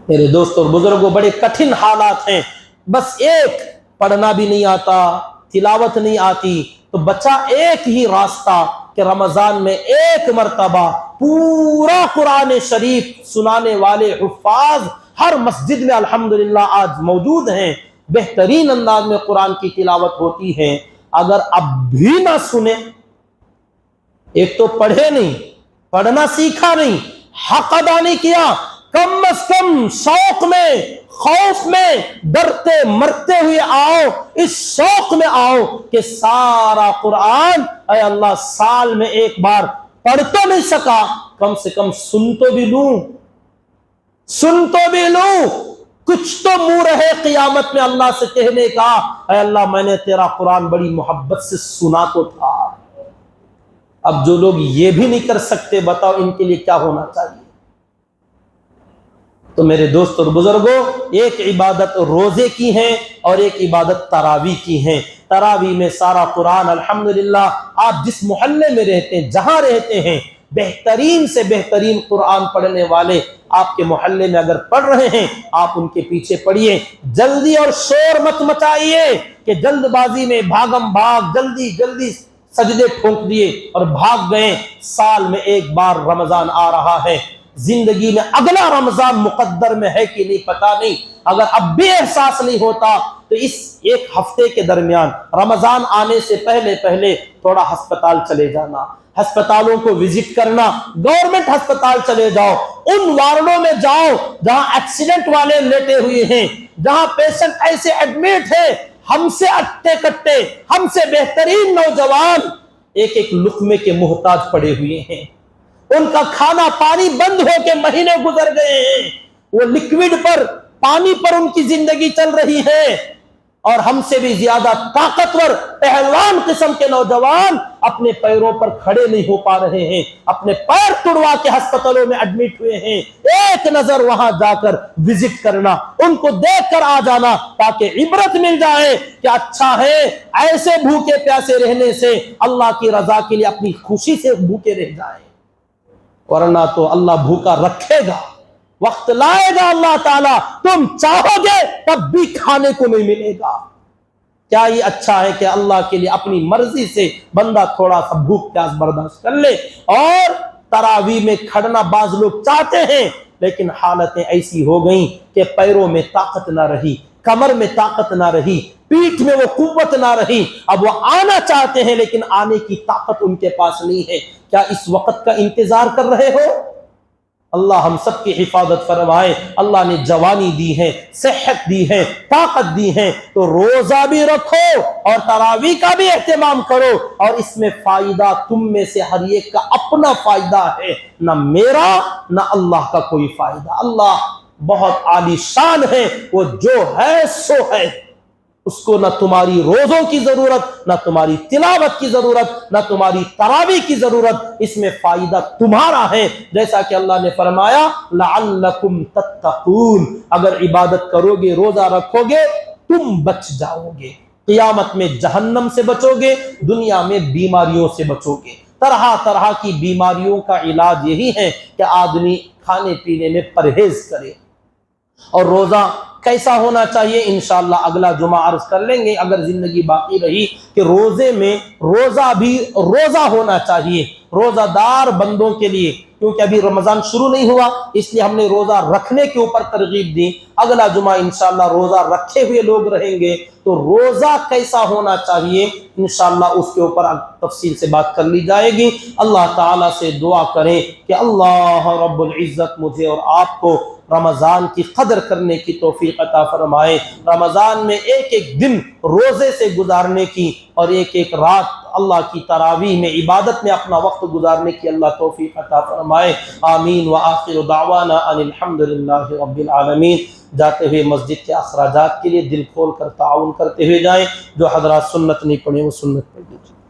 میرے دوستوں اور بزرگوں، بڑے کٹھن حالات ہیں، بس ایک پڑھنا بھی نہیں آتا، تلاوت نہیں آتی، تو بچا ایک ہی راستہ کہ رمضان میں ایک مرتبہ پورا قرآن شریف سنانے والے حفاظ ہر مسجد میں الحمدللہ آج موجود ہیں، بہترین انداز میں قرآن کی تلاوت ہوتی ہے۔ اگر اب بھی نہ سنے، ایک تو پڑھے نہیں، پڑھنا سیکھا نہیں، حق ادا نہیں کیا، کم از کم شوق میں، خوف میں، ڈرتے مرتے ہوئے آؤ، اس شوق میں آؤ کہ سارا قرآن اے اللہ سال میں ایک بار پڑھ تو نہیں سکا، کم سے کم سن تو بھی لوں، سن تو بھی لوں، کچھ تو منہ رہے قیامت میں اللہ سے کہنے کا اے اللہ میں نے تیرا قرآن بڑی محبت سے سنا تو تھا۔ اب جو لوگ یہ بھی نہیں کر سکتے، بتاؤ ان کے لیے کیا ہونا چاہیے؟ تو میرے دوست اور بزرگوں، ایک عبادت روزے کی ہے اور ایک عبادت تراویح کی ہے۔ تراویح میں سارا قرآن الحمدللہ آپ جس محلے میں رہتے ہیں، جہاں رہتے ہیں، بہترین سے بہترین قرآن پڑھنے والے آپ کے محلے میں اگر پڑھ رہے ہیں، آپ ان کے پیچھے پڑھیے، جلدی اور شور مت مچائیے کہ جلد بازی میں بھاگم بھاگ جلدی جلدی سجدے ٹھونک دیے اور بھاگ گئے۔ سال میں ایک بار رمضان آ رہا ہے، زندگی میں اگلا رمضان مقدر میں ہے کہ نہیں پتہ نہیں، اگر اب بھی احساس نہیں ہوتا تو اس ایک ہفتے کے درمیان رمضان آنے سے پہلے پہلے تھوڑا ہسپتال چلے جانا، ہسپتالوں کو وزٹ کرنا، گورنمنٹ ہسپتال چلے جاؤ، ان وارڈوں میں جاؤ جہاں ایکسیڈنٹ والے لیٹے ہوئے ہیں، جہاں پیشنٹ ایسے ایڈمٹ ہیں، ہم سے اٹے کٹے، ہم سے بہترین نوجوان ایک ایک لقمے کے محتاج پڑے ہوئے ہیں، ان کا کھانا پانی بند ہو کے مہینے گزر گئے ہیں، وہ لکوڈ پر، پانی پر ان کی زندگی چل رہی ہے، اور ہم سے بھی زیادہ طاقتور پہلوان قسم کے نوجوان اپنے پیروں پر کھڑے نہیں ہو پا رہے ہیں، اپنے پیر توڑوا کے ہسپتالوں میں ایڈمٹ ہوئے ہیں۔ ایک نظر وہاں جا کر وزٹ کرنا، ان کو دیکھ کر آ جانا تاکہ عبرت مل جائے کہ اچھا ہے ایسے بھوکے پیاسے رہنے سے اللہ کی رضا کے لیے اپنی خوشی سے بھوکے رہ جائیں، ورنہ تو اللہ بھوکا رکھے گا، وقت لائے گا اللہ تعالیٰ، تم چاہو گے تب بھی کھانے کو نہیں ملے گا۔ کیا یہ اچھا ہے کہ اللہ کے لیے اپنی مرضی سے بندہ تھوڑا سا بھوک پیاس برداشت کر لے؟ اور تراویح میں کھڑنا بعض لوگ چاہتے ہیں، لیکن حالتیں ایسی ہو گئیں کہ پیروں میں طاقت نہ رہی، کمر میں طاقت نہ رہی، پیٹھ میں وہ قوت نہ رہی، اب وہ آنا چاہتے ہیں لیکن آنے کی طاقت ان کے پاس نہیں ہے۔ کیا اس وقت کا انتظار کر رہے ہو؟ اللہ ہم سب کی حفاظت فرمائے۔ اللہ نے جوانی دی ہے، صحت دی ہے، طاقت دی ہے، تو روزہ بھی رکھو اور تراویح کا بھی اہتمام کرو، اور اس میں فائدہ تم میں سے ہر ایک کا اپنا فائدہ ہے، نہ میرا نہ اللہ کا کوئی فائدہ۔ اللہ بہت عالی شان ہے، وہ جو ہے سو ہے، اس کو نہ تمہاری روزوں کی ضرورت، نہ تمہاری تلاوت کی ضرورت، نہ تمہاری تراویح کی ضرورت، اس میں فائدہ تمہارا ہے۔ جیسا کہ اللہ نے فرمایا لعلکم تتقون، اگر عبادت کرو گے، روزہ رکھو گے، تم بچ جاؤ گے، قیامت میں جہنم سے بچو گے، دنیا میں بیماریوں سے بچو گے۔ طرح طرح کی بیماریوں کا علاج یہی ہے کہ آدمی کھانے پینے میں پرہیز کرے۔ اور روزہ کیسا ہونا چاہیے انشاءاللہ اگلا جمعہ عرض کر لیں گے اگر زندگی باقی رہی، کہ روزے میں روزہ بھی روزہ ہونا چاہیے، روزہ دار بندوں کے لیے کیونکہ ابھی رمضان شروع نہیں ہوا، اس لیے ہم نے روزہ رکھنے کے اوپر ترغیب دی۔ اگلا جمعہ انشاءاللہ روزہ رکھے ہوئے لوگ رہیں گے، تو روزہ کیسا ہونا چاہیے انشاءاللہ اس کے اوپر تفصیل سے بات کر لی جائے گی۔ اللہ تعالیٰ سے دعا کریں کہ اللہ رب العزت مجھے اور آپ کو رمضان کی قدر کرنے کی توفیق عطا فرمائے، رمضان میں ایک ایک دن روزے سے گزارنے کی اور ایک ایک رات اللہ کی تراویح میں عبادت میں اپنا وقت گزارنے کی اللہ توفیق عطا فرمائے، آمین۔ وآخر دعوانا ان الحمدللہ رب العالمین۔ جاتے ہوئے مسجد کے اخراجات کے لیے دل کھول کر تعاون کرتے ہوئے جائیں، جو حضرات سنت نہیں پڑھیں وہ سنت پڑھ لیجیے۔